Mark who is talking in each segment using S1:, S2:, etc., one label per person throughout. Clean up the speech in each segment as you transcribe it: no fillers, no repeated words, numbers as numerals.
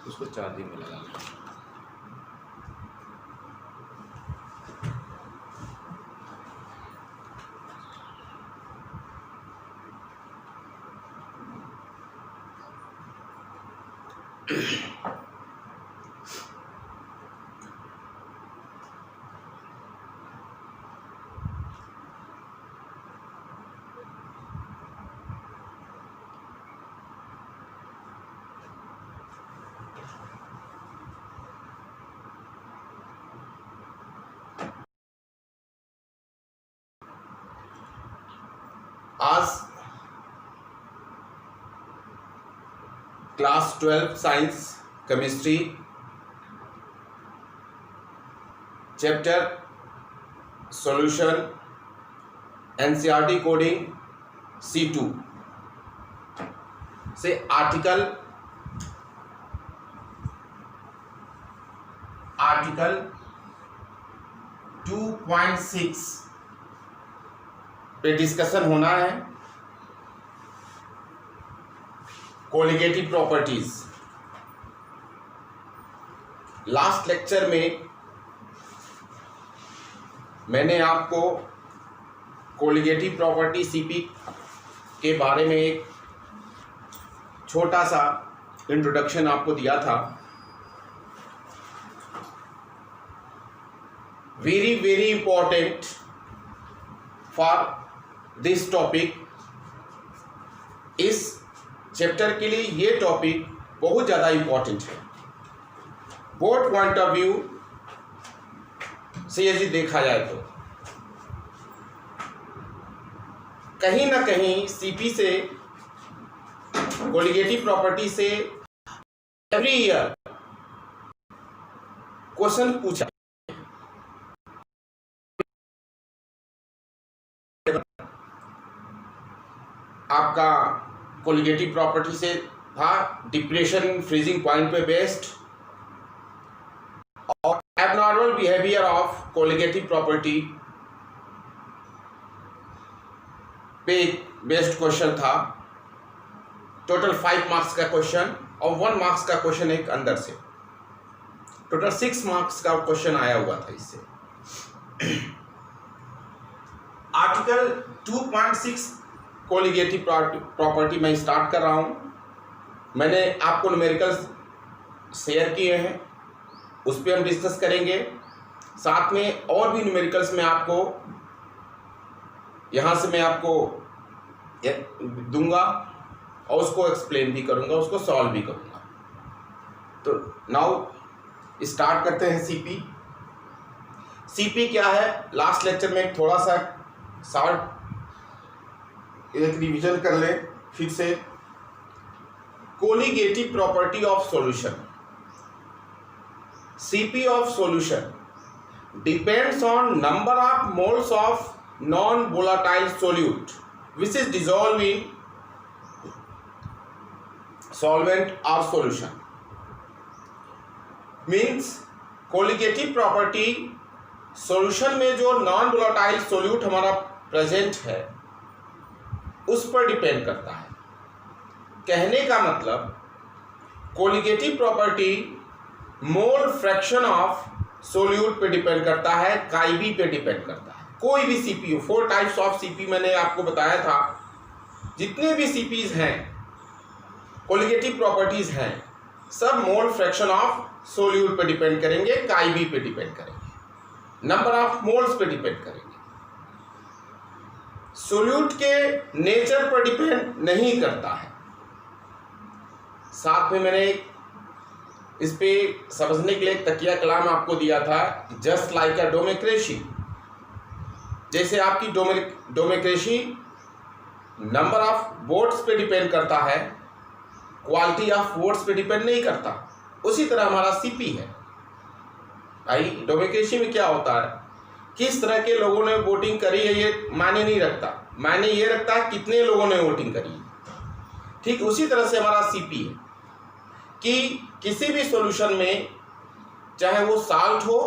S1: उसको चार्जिंग में लगा लो। आज class 12 science chemistry chapter solution NCERT coding C2 से आर्टिकल 2.6 पे डिस्कशन होना है। Colligative properties. लास्ट लेक्चर में मैंने आपको कोलिगेटिव प्रॉपर्टी सीपी के बारे में एक छोटा सा इंट्रोडक्शन आपको दिया था। Very very important for this topic. इस चैप्टर के लिए ये टॉपिक बहुत ज़्यादा इंपॉर्टेंट है। बोर्ड पॉइंट ऑफ व्यू से यदि देखा जाए तो कहीं ना कहीं सीपी से कोलिगेटिव प्रॉपर्टी से एवरी ईयर क्वेश्चन पूछा। आपका कोलिगेटिव प्रॉपर्टी से था डिप्रेशन फ्रीजिंग पॉइंट पे बेस्ड और abnormal behaviour of colligative property पे बेस्ड क्वेश्चन था। टोटल 5 मार्क्स का क्वेश्चन और 1 मार्क्स का क्वेश्चन एक अंदर से, टोटल 6 मार्क्स का क्वेश्चन आया हुआ था इससे। आर्टिकल 2.6 कोलिगेटिव प्रॉपर्टी मैं स्टार्ट कर रहा हूँ। मैंने आपको न्यूमेरिकल्स शेयर किए हैं, उस पर हम डिस्कस करेंगे। साथ में और भी न्यूमेरिकल्स में आपको यहाँ से मैं आपको दूंगा और उसको एक्सप्लेन भी करूँगा, उसको सॉल्व भी करूँगा। तो नाउ स्टार्ट करते हैं। सीपी क्या है? लास्ट लेक्चर में थोड़ा सा शॉर्ट एक रिवीजन कर ले फिर से। Colligative property of solution. CP of solution depends on number of moles of non volatile solute which is dissolved in solvent or solution. Means colligative property solution में जो नॉन वोलाटाइल सोल्यूट हमारा present है उस पर depend करता है। कहने का मतलब colligative property mole fraction of solute पे डिपेंड करता है, काईबी पे डिपेंड करता है। कोई भी सीपीयू, 4 टाइप्स ऑफ सीपी मैंने आपको बताया था। जितने भी सीपीज हैं कोलिगेटिव प्रॉपर्टीज हैं, सब मोल फ्रैक्शन ऑफ सोल्यूट पे डिपेंड करेंगे, काईबी पे डिपेंड करेंगे, नंबर ऑफ मोल्स पे डिपेंड करेंगे। सोल्यूट के नेचर पर डिपेंड नहीं करता है। साथ में मैंने इस पे समझने के लिए एक तकिया कलाम आपको दिया था, जस्ट लाइक अ डोमेक्रेसी। जैसे आपकी डोमेक्रेसी नंबर ऑफ वोट्स पे डिपेंड करता है, क्वालिटी ऑफ वोट्स पे डिपेंड नहीं करता, उसी तरह हमारा सीपी है। भाई डेमोक्रेसी में क्या होता है, किस तरह के लोगों ने वोटिंग करी है ये मायने नहीं रखता, मायने ये रखता है कितने लोगों ने वोटिंग करी है। ठीक उसी तरह से हमारा सीपी है कि किसी भी सॉल्यूशन में चाहे वो साल्ट हो,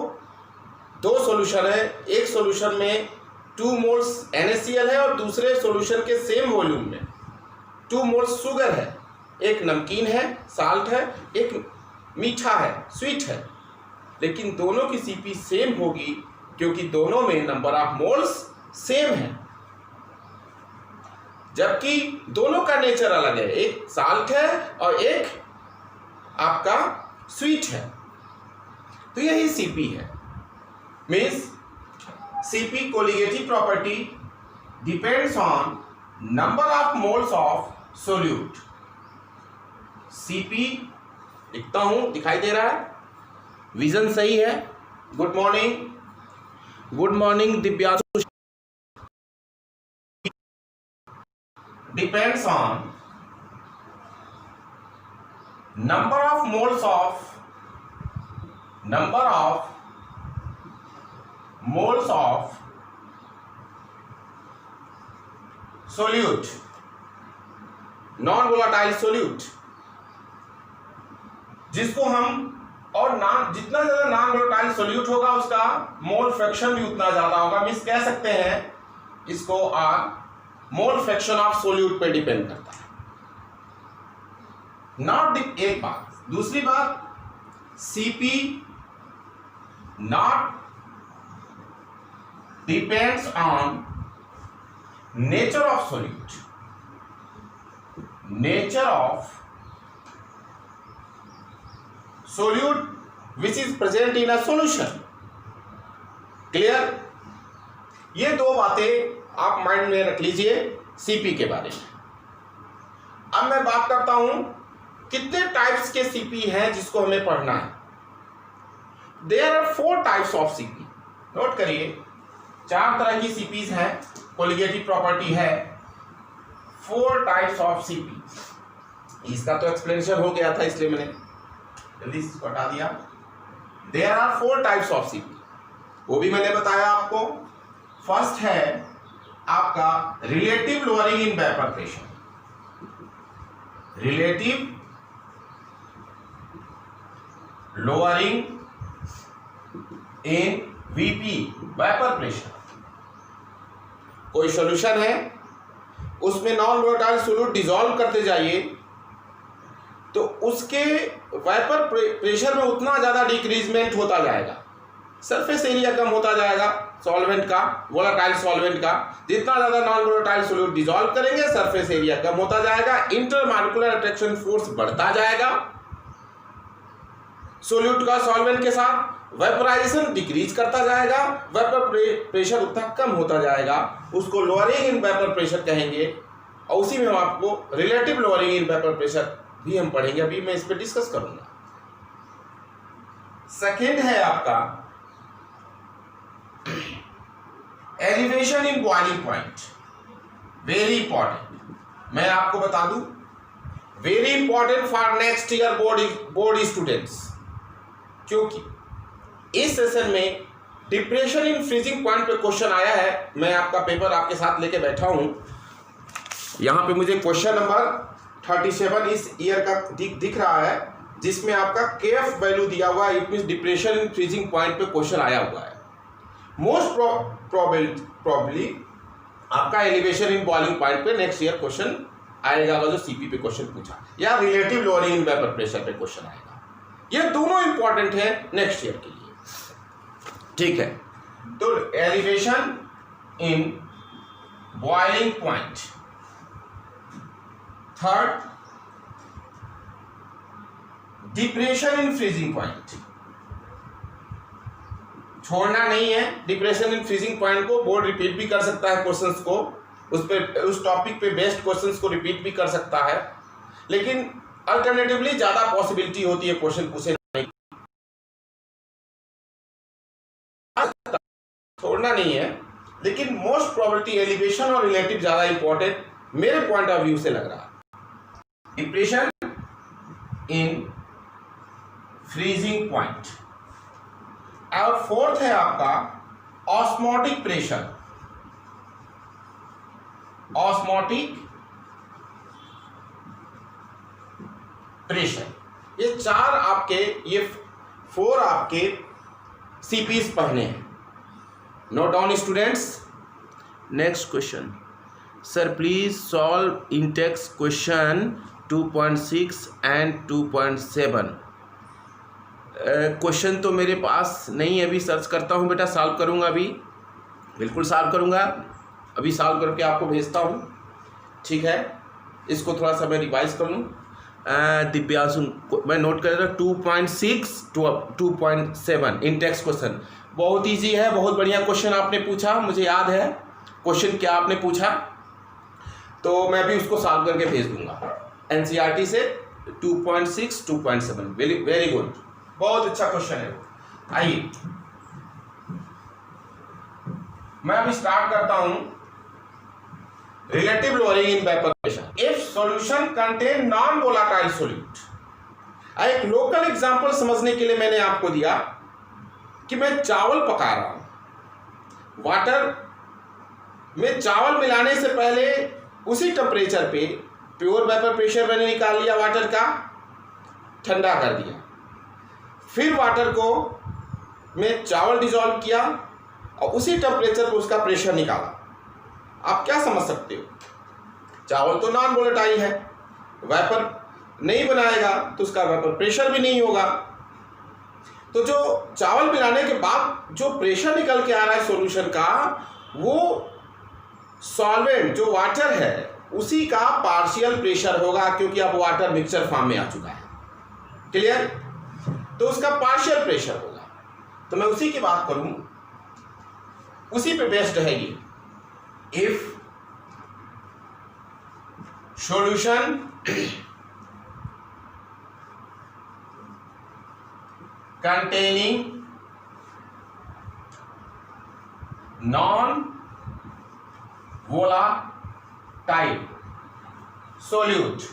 S1: दो सॉल्यूशन है, एक सॉल्यूशन में 2 मोल्स NaCl है और दूसरे सॉल्यूशन के सेम वॉल्यूम में 2 मोल्स शुगर है, एक नमकीन है साल्ट है, एक मीठा है स्वीट है, लेकिन दोनों की सीपी सेम होगी क्योंकि दोनों में नंबर ऑफ मोल्स सेम है, जबकि दोनों का नेचर अलग है, एक साल्ट है और एक आपका स्वीट है। तो यही सीपी है। Means CP colligative property depends on number of moles of solute. CP लिखता हूं, दिखाई दे रहा है, विजन सही है। Good morning Divyanshu. Depends on number of moles of solute, non volatile solute, जिसको हम और जितना ज्यादा नॉन वोलेटाइल सोल्यूट होगा उसका मोल फ्रैक्शन भी उतना ज्यादा होगा। मींस कह सकते हैं इसको मोल फ्रैक्शन ऑफ सोल्यूट पे डिपेंड करता है। नॉट एक बात, दूसरी बात CP not depends on nature of solute, nature of solute which is present in a solution. Clear? ये दो बातें आप माइंड में रख लीजिए सीपी के बारे में। अब मैं बात करता हूं कितने टाइप्स के सीपी हैं जिसको हमें पढ़ना है। There are 4 types of CP. नोट करिए, 4 तरह की सीपीज हैं, कोलिगेटिव प्रॉपर्टी है, 4 टाइप्स ऑफ सीपी। इसका तो एक्सप्लेनेशन हो गया था इसलिए मैंने जल्दी इसको हटा दिया। There are 4 types of CP, वो भी मैंने बताया आपको। फर्स्ट है आपका relative lowering in vapour pressure, relative lowering in VP vapour pressure. कोई सॉल्यूशन है, उसमें नॉन वोलेटाइल सोल्यूट डिसॉल्व करते जाइए तो उसके वेपर प्रेशर में उतना ज्यादा डिक्रीजमेंट होता जाएगा, सरफेस एरिया कम होता जाएगा सॉल्वेंट का, वोलेटाइल सॉल्वेंट का। जितना ज्यादा नॉन वोलेटाइल सोल्यूट डिसॉल्व करेंगे सरफेस एरिया कम होता जाएगा, इंटरमॉलिक्यूलर अट्रैक्शन फोर्स बढ़ता जाएगा सोल्यूट का सॉल्वेंट के साथ, वेपराइजेशन डिक्रीज करता जाएगा, वेपर प्रेशर उतना कम होता जाएगा, उसको लोअरिंग इन वेपर प्रेशर कहेंगे। और उसी में हम आपको relative lowering in vapour pressure भी हम पढ़ेंगे, अभी मैं इस पर डिस्कस करूंगा। सेकेंड है आपका elevation in boiling point, very important. मैं आपको बता दूं, very important for next year board students, क्योंकि इस सेशन में डिप्रेशन इन फ्रीजिंग पॉइंट पे क्वेश्चन आया है। मैं आपका पेपर आपके साथ लेके बैठा हूं, यहां पे मुझे क्वेश्चन नंबर 37 इस ईयर का दिख रहा है, जिसमें आपका केएफ वैल्यू दिया हुआ है। It means depression in freezing point पे क्वेश्चन आया हुआ है। मोस्ट प्रॉब्ली आपका एलिवेशन इन बॉइलिंग पॉइंट पे नेक्स्ट ईयर क्वेश्चन आएगा, जो सीपी पे क्वेश्चन पूछा, या relative lowering in vapour pressure पे क्वेश्चन आएगा। ये दोनों इंपॉर्टेंट है नेक्स्ट ईयर के लिए, ठीक है। तो elevation in boiling point. Third, depression in freezing point. छोड़ना नहीं है डिप्रेशन इन फ्रीजिंग पॉइंट को, बोर्ड रिपीट भी कर सकता है क्वेश्चंस को, उस टॉपिक पे बेस्ड क्वेश्चंस को रिपीट भी कर सकता है, लेकिन अल्टरनेटिवली ज्यादा पॉसिबिलिटी होती है क्वेश्चन पूछे नहीं, छोड़ना नहीं है। लेकिन मोस्ट प्रोबेबिलिटी एलिवेशन और रिलेटिव ज्यादा इंपॉर्टेंट मेरे पॉइंट ऑफ व्यू से लग रहा है। डिप्रेशन इन फ्रीजिंग पॉइंट, और फोर्थ है आपका ऑस्मोटिक प्रेशर। ऑस्मोटिक प्रेशर, ये चार आपके, ये 4 आपके सीपीज पढ़ने हैं। Note down students.
S2: Next question, sir please solve Intex question 2.6 and 2.7। Question तो मेरे पास नहीं है, अभी सर्च करता हूँ बेटा, सॉल्व करूँगा अभी, बिल्कुल सॉल्व करूँगा, अभी सॉल्व करके आपको भेजता हूँ, ठीक है। इसको थोड़ा सा मैं रिवाइज कर लूँ। दिव्यांशु, मैं नोट कर रहा हूँ 2.6 टू 2.7 इंटेक्स क्वेश्चन। बहुत इजी है, बहुत बढ़िया क्वेश्चन आपने पूछा, मुझे याद है क्वेश्चन क्या आपने पूछा, तो मैं भी उसको सॉल्व करके भेज दूंगा एनसीईआरटी से। 2.6 2.7 वेरी गुड, बहुत अच्छा क्वेश्चन है। आइए मैं अभी स्टार्ट करता हूं। Relative lowering in vapour pressure if solution contain non volatile solute. एक लोकल एग्जांपल समझने के लिए मैंने आपको दिया कि मैं चावल पका रहा हूं, वाटर में चावल मिलाने से पहले उसी टेम्परेचर पे प्योर वेपर प्रेशर मैंने निकाल लिया, वाटर का ठंडा कर दिया, फिर वाटर को में चावल डिजोल्व किया और उसी टेम्परेचर पर उसका प्रेशर निकाला। आप क्या समझ सकते हो, चावल तो नॉन वोलेटाइल है, वेपर नहीं बनाएगा तो उसका वेपर प्रेशर भी नहीं होगा। तो जो चावल मिलाने के बाद जो प्रेशर निकल के आ रहा है सॉल्यूशन का, वो सॉल्वेंट जो वाटर है उसी का पार्शियल प्रेशर होगा, क्योंकि अब वाटर मिक्सचर फॉर्म में आ चुका है। क्लियर? तो उसका पार्शियल प्रेशर होगा। तो मैं उसी की बात करूं, उसी पे बेस्ड है ये। If solution containing non-volatile solute,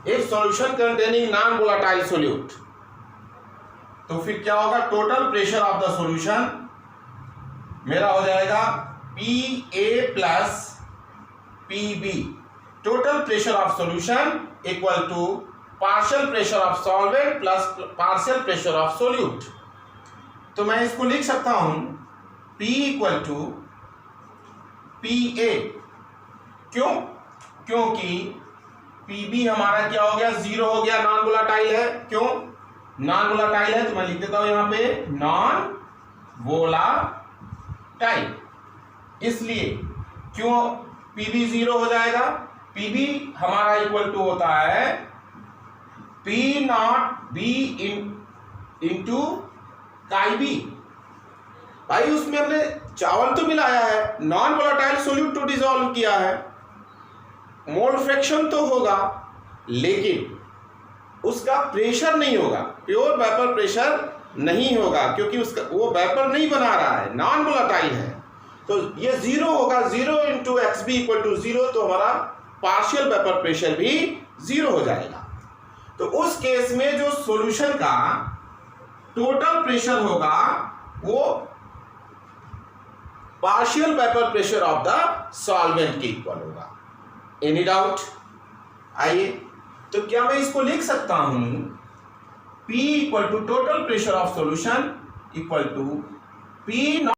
S2: if solution containing non-volatile solute, तो फिर क्या होगा, total pressure of the solution मेरा हो जाएगा PA plus PB। Total pressure of solution equal to partial pressure of solvent plus partial pressure of solute. तो मैं इसको लिख सकता हूं P इक्वल टू PA। क्यों? क्योंकि PB हमारा क्या हो गया, 0 हो गया, नॉन वोलाटाइल है। क्यों नॉन वोलाटाइल है? तो मैं लिख देता हूं यहां पे नॉन वोलाटाइल, इसलिए क्यों PB 0 हो जाएगा। PB हमारा इक्वल टू होता है P नॉट B इंटू काई बी। भाई उसमें हमने चावल तो मिलाया है, नॉन वोलाटाइल सोल्यूट तो डिसॉल्व किया है, मोल फ्रैक्शन तो होगा, लेकिन उसका प्रेशर नहीं होगा, प्योर वेपर प्रेशर नहीं होगा, क्योंकि उसका वो वेपर नहीं बना रहा है, नॉन वोलाटाइल है। तो ये 0 होगा, 0 into X B equal to 0, तो हमारा पार्शियल वेपर प्रेशर भी 0 हो जाएगा। तो उस केस में जो सॉल्यूशन का टोटल प्रेशर होगा वो partial vapour pressure of the solvent के इक्वल होगा। Any doubt? आइए, तो क्या मैं इसको लिख सकता हूं P equal to total pressure of solution equal to P not.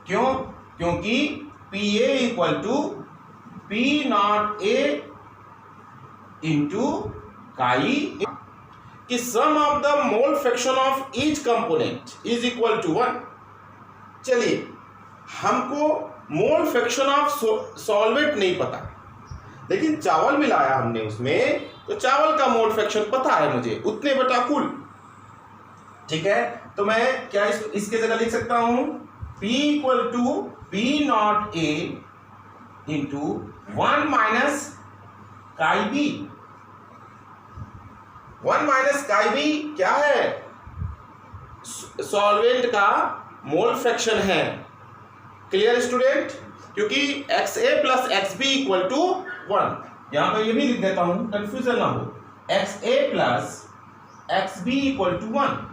S2: क्यों? क्योंकि PA equal to P not A into chi, कि sum of the mole fraction of each component is equal to 1। चलिए, हमको मोल फ्रैक्शन ऑफ सॉल्वेंट नहीं पता, लेकिन चावल मिलाया हमने उसमें, तो चावल का मोल फ्रैक्शन पता है मुझे, उतने बटा कुल। ठीक है, तो मैं क्या इसके जगह लिख सकता हूं P equal to P not A into 1 minus chi B. 1 minus chi B क्या है? सॉल्वेंट का मोल फ्रैक्शन है। Clear student? क्योंकि XA plus XB equal to 1। यहां पर ये भी लिख देता हूं, कंफ्यूजन ना हो।
S1: XA plus XB equal to 1.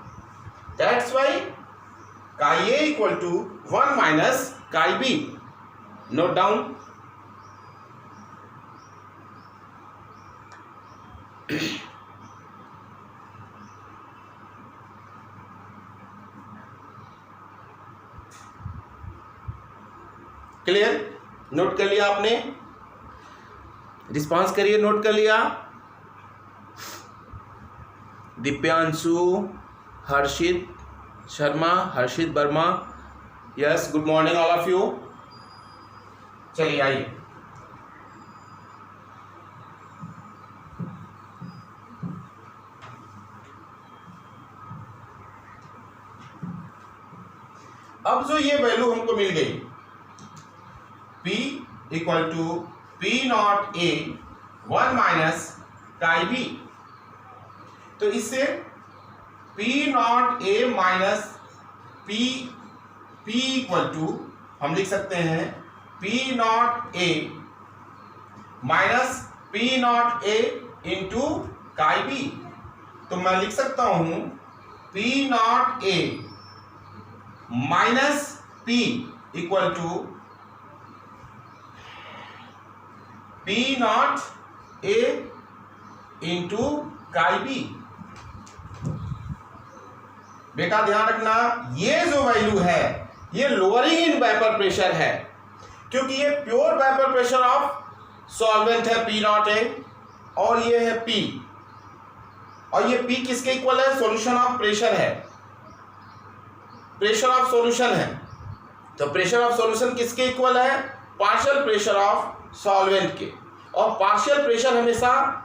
S1: That's why chi A equal to 1 minus chi B. Note down. Clear? Note कर लिया आपने? रिस्पॉन्स करिए। नोट कर लिया? Divyanshu, Harshit Sharma, Harshit Verma, yes, good morning all of you. चलिए आइए, अब जो ये वैल्यू हमको मिल गई P equal to P not A 1 minus chi B, तो इससे P not A minus P equal to हम लिख सकते हैं P not A minus P not A into chi B। तो मैं लिख सकता हूं P not A minus P equal to P not A into chi B। बेटा ध्यान रखना, ये जो वैल्यू है ये लोअरिंग इन वेपर प्रेशर है, क्योंकि ये pure vapour pressure of solvent है P नॉट A, और ये है P, और ये P किसके इक्वल है? सॉल्यूशन ऑफ प्रेशर है, प्रेशर ऑफ सॉल्यूशन है। तो प्रेशर ऑफ सॉल्यूशन किसके इक्वल है? पार्शियल प्रेशर ऑफ सॉल्वेंट के, और पार्शियल प्रेशर हमेशा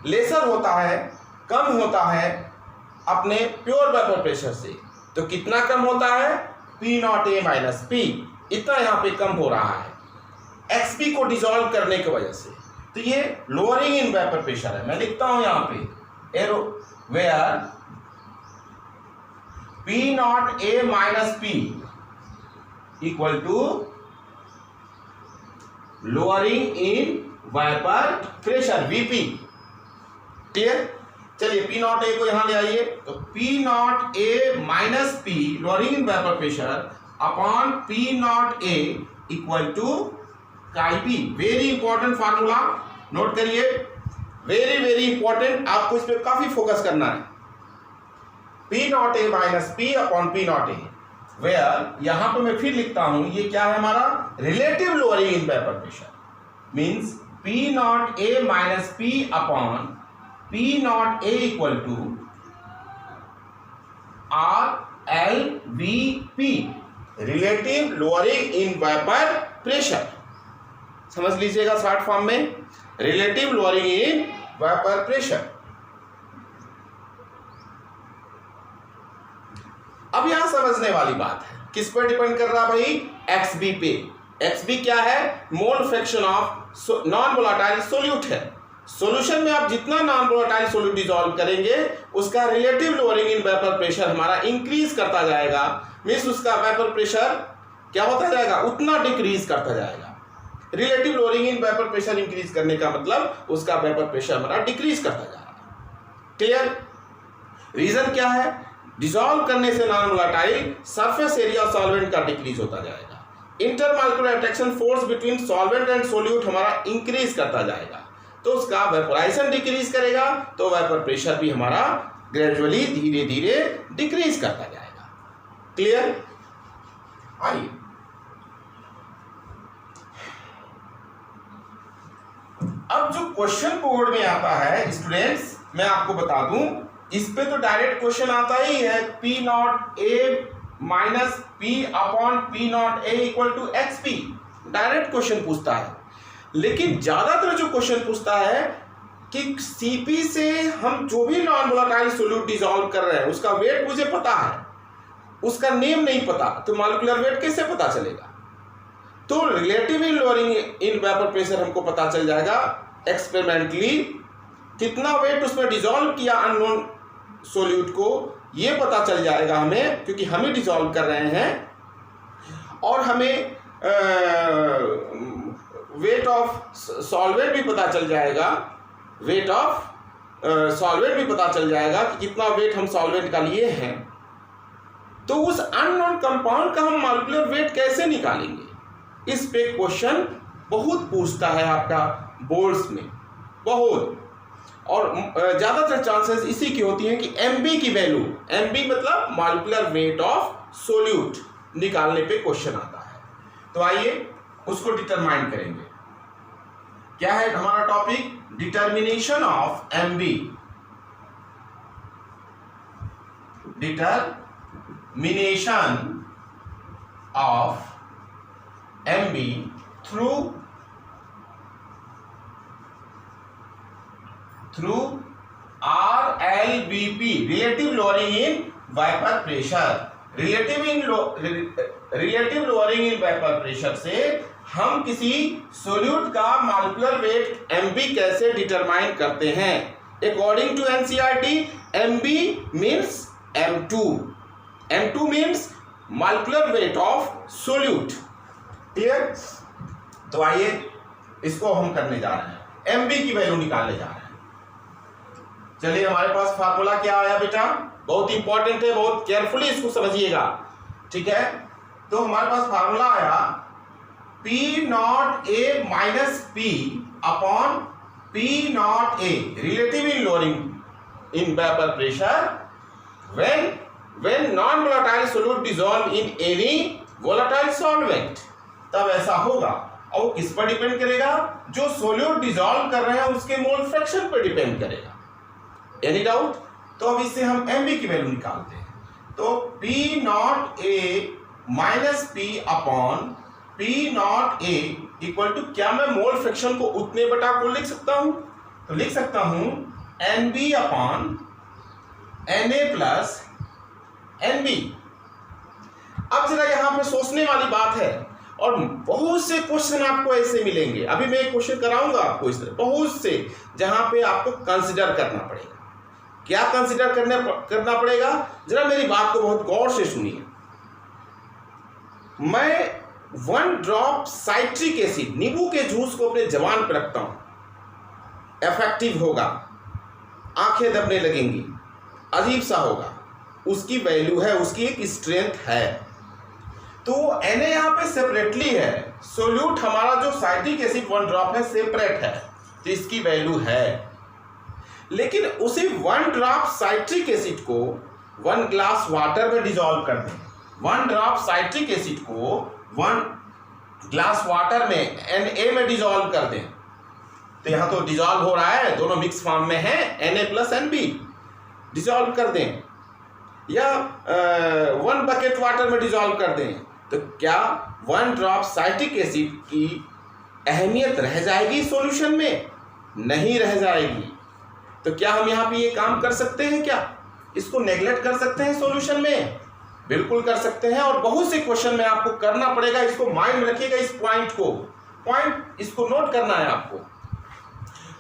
S1: लेसर होता है, कम होता है अपने प्योर वेपर प्रेशर से। तो कितना कम होता है? P not A minus P, इतना यहाँ पे कम हो रहा है XP को डिसॉल्व करने की वजह से। तो ये लोअरिंग इन वेपर प्रेशर है। मैं लिखता हूं यहाँ पे arrow where P not A minus P equal to lowering in vapour pressure VP। Clear? चलिए P नॉट A को यहां ले आइए, तो P not A minus P lowering in vapour pressure upon P not A equal to chi B। Very important formula, note करिए, very very important, आपको इस पे काफी फोकस करना है। P not A minus P upon P not A, where यहां पे मैं फिर लिखता हूं, ये क्या है हमारा? Relative lowering in vapour pressure, means P not A minus P upon P not A equal to RLVP, relative lowering in vapour pressure. समझ लीजिएगा शॉर्ट फॉर्म में, relative lowering in vapour pressure. अब यहां समझने वाली बात है, किस पर डिपेंड कर रहा है भाई? XB पे। XB क्या है? मोल fraction of non volatile solute है। सॉल्यूशन में आप जितना नॉन वोलेटाइल सोल्यूट डिसॉल्व करेंगे उसका relative lowering in vapour pressure हमारा इंक्रीज करता जाएगा, मींस उसका वेपर प्रेशर क्या होता जाएगा? उतना डिक्रीज करता जाएगा। Relative lowering in vapour pressure increase करने का मतलब उसका वेपर प्रेशर हमारा डिक्रीज करता जाएगा। क्लियर? रीजन क्या है? डिसॉल्व करने से non volatile surface area of solvent का डिक्रीज होता जाएगा। Intermolecular attraction force between solvent and solute हमारा इंक्रीज करता जाएगा, तो उसका वेपोराइजेशन डिक्रीज करेगा, तो वेपर प्रेशर भी हमारा ग्रेजुअली धीरे धीरे डिक्रीज करता जाएगा। क्लियर? आइए अब जो क्वेश्चन बोर्ड में आता है स्टूडेंट्स, मैं आपको बता दूं, इस पे तो डायरेक्ट क्वेश्चन आता ही है P not A minus P upon P not A equal to XP, direct question पूछता है। लेकिन ज्यादातर जो क्वेश्चन पूछता है कि CP से हम जो भी नॉन वोलेटाइल सोल्यूट डिसॉल्व कर रहे हैं उसका वेट मुझे पता है, उसका नेम नहीं पता, तो मॉलिक्यूलर वेट कैसे पता चलेगा? तो relatively lowering in vapour pressure हमको पता चल जाएगा एक्सपेरिमेंटली, कितना वेट उसमें डिसॉल्व किया अननोन सोल्यूट को, ये पता चल जाएगा हमें, क्योंकि हम ही डिसॉल्व कर रहे हैं, और हमें वेट ऑफ सॉल्वेंट भी पता चल जाएगा, वेट ऑफ सॉल्वेंट भी पता चल जाएगा कि कितना वेट हम सॉल्वेंट का लिए हैं, तो उस अननोन कंपाउंड का हम मॉलिक्यूलर वेट कैसे निकालेंगे? इस पे क्वेश्चन बहुत पूछता है आपका बोर्ड्स में, बहुत। और ज़्यादातर चांसेस इसी की होती हैं कि एमबी की वैल्यू, एमबी मतलब मॉलिक्यूलर वेट ऑफ सोल्यूट, निकालने पे क्वेश्चन आता है। तो आइए उसको डिटरमाइन करेंगे। क्या है हमारा topic? Determination of MB, determination of MB through RLBP, relative lowering in vapour pressure. Relative lowering in vapour pressure से हम किसी सोल्यूट का मॉलिक्यूलर वेट एमबी कैसे डिटरमाइन करते हैं? According to NCERT, MB means M2, M2 means molecular weight of solute. Clear? तो आइए इसको हम करने जा रहे हैं, एमबी की वैल्यू निकालने जा रहे हैं। चलिए, हमारे पास फार्मूला क्या आया बेटा? बहुत इंपॉर्टेंट है, बहुत केयरफुली इसको समझिएगा, ठीक है? तो हमारे पास फार्मूला आया P naught A minus P upon P naught A, relative in lowering in vapour pressure when non-volatile solute dissolve in any volatile solvent। तब ऐसा होगा। और वो किस पर डिपेंड करेगा? जो सोल्यूट डिसॉल्व कर रहे हैं उसके मोल फ्रैक्शन पर डिपेंड करेगा। Any doubt? तो अब इससे हम एमबी की वैल्यू निकालते हैं। तो P naught A minus P upon P naught A equal to, क्या मैं मोल फ्रैक्शन को उतने बटा को लिख सकता हूं? तो लिख सकता हूं NB upon Na plus NB। अब जरा यहां पे सोचने वाली बात है, और बहुत से क्वेश्चन आपको ऐसे मिलेंगे। अभी मैं एक क्वेश्चन कराऊंगा आपको इस तरह, बहुत से, जहां पे आपको कंसिडर करना पड़ेगा। क्या कंसिडर करना पड़ेगा? जरा मेरी बात को बहुत गौर से सुनिए। मैं 1 ड्रॉप साइट्रिक एसिड, नींबू के जूस को अपने जबान पर रखता हूं, इफेक्टिव होगा, आंखें दबने लगेंगी, अजीब सा होगा, उसकी वैल्यू है, उसकी एक स्ट्रेंथ है। तो Na यहाँ पे सेपरेटली है, सोल्यूट हमारा जो साइट्रिक एसिड 1 ड्रॉप है सेपरेट है, तो इसकी वैल्यू है। लेकिन उसी 1 ड्रॉप साइट्रिक एसिड को 1 ग्लास वाटर में डिसॉल्व कर दें, 1 ड्रॉप साइट्रिक एसिड को 1 ग्लास वाटर में Na में डिसॉल्व कर दें, तो यहाँ तो डिसॉल्व हो रहा है, दोनों मिक्स फॉर्म में है, Na प्लस NB, डिसॉल्व कर दें, या 1 बकेट वाटर में डिसॉल्व कर दें, तो क्या 1 ड्रॉप साइट्रिक एसिड की अहमियत रह जाएगी सॉल्यूशन में? नहीं रह जाएगी। तो क्या हम यहाँ पे ये काम कर सकते हैं? क्या इसको नेग्लेक्ट कर सकते हैं सॉल्यूशन में? बिल्कुल कर सकते हैं। और बहुत से क्वेश्चन में आपको करना पड़ेगा, इसको माइंड में रखिएगा, इस पॉइंट को, पॉइंट इसको नोट करना है आपको।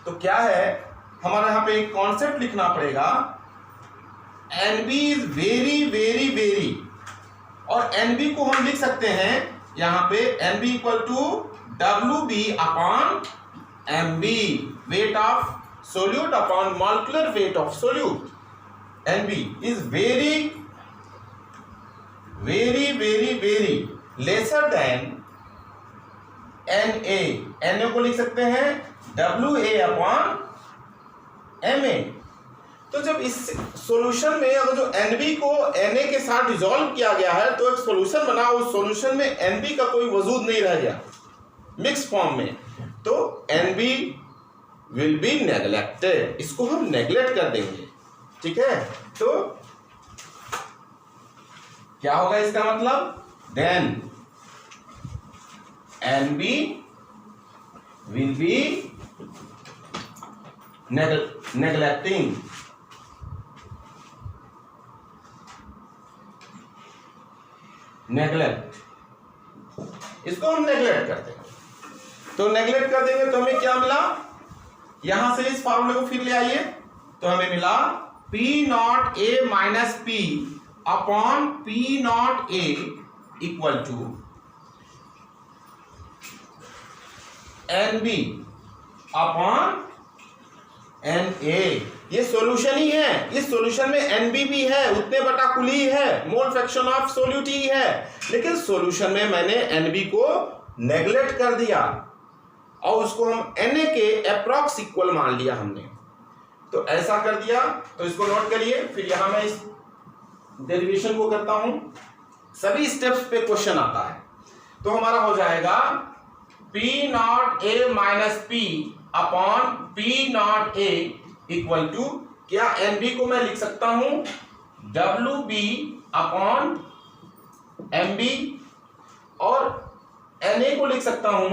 S1: तो क्या है, हमारा यहाँ पे एक कॉन्सेप्ट लिखना पड़ेगा, NB is very very very, और NB को हम लिख सकते हैं यहाँ पे NB equal to WB upon MB, weight of solute upon molecular weight of solute. NB is very very very very lesser than Na। Na को लिख सकते हैं WA अपॉन MA। तो जब इस सॉल्यूशन में अगर जो NB को Na के साथ डिसॉल्व किया गया है, तो एक सॉल्यूशन बना, उस सॉल्यूशन में NB का कोई वजूद नहीं रह गया मिक्स फॉर्म में, तो NB विल बी नेग्लेक्टेड, इसको हम नेग्लेक्ट कर देंगे, ठीक है? तो क्या होगा इसका मतलब? Then NB will be neglecting, neglect, इसको हम नेग्लेक्ट करते हैं। तो नेग्लेक्ट कर देंगे तो हमें क्या मिला? यहां से इस फार्मूले को फिर ले आइए, तो हमें मिला P not A minus P upon P not A equal to NB upon Na। ये सॉल्यूशन ही है, इस सॉल्यूशन में एनबी भी है, उतने बटा कुल ही है, मोल फ्रैक्शन ऑफ सोल्यूट ही है, लेकिन सॉल्यूशन में मैंने एनबी को नेग्लेक्ट कर दिया और उसको हम Na के अप्रॉक्स इक्वल मान लिया हमने। तो ऐसा कर दिया, तो इसको नोट करिए। फिर यहां मैं इस डेरिवेशन को करता हूं, सभी स्टेप्स पे क्वेश्चन आता है। तो हमारा हो जाएगा P not A minus P upon P not A equal to, क्या NB को मैं लिख सकता हूं WB अपॉन MB और NA को लिख सकता हूं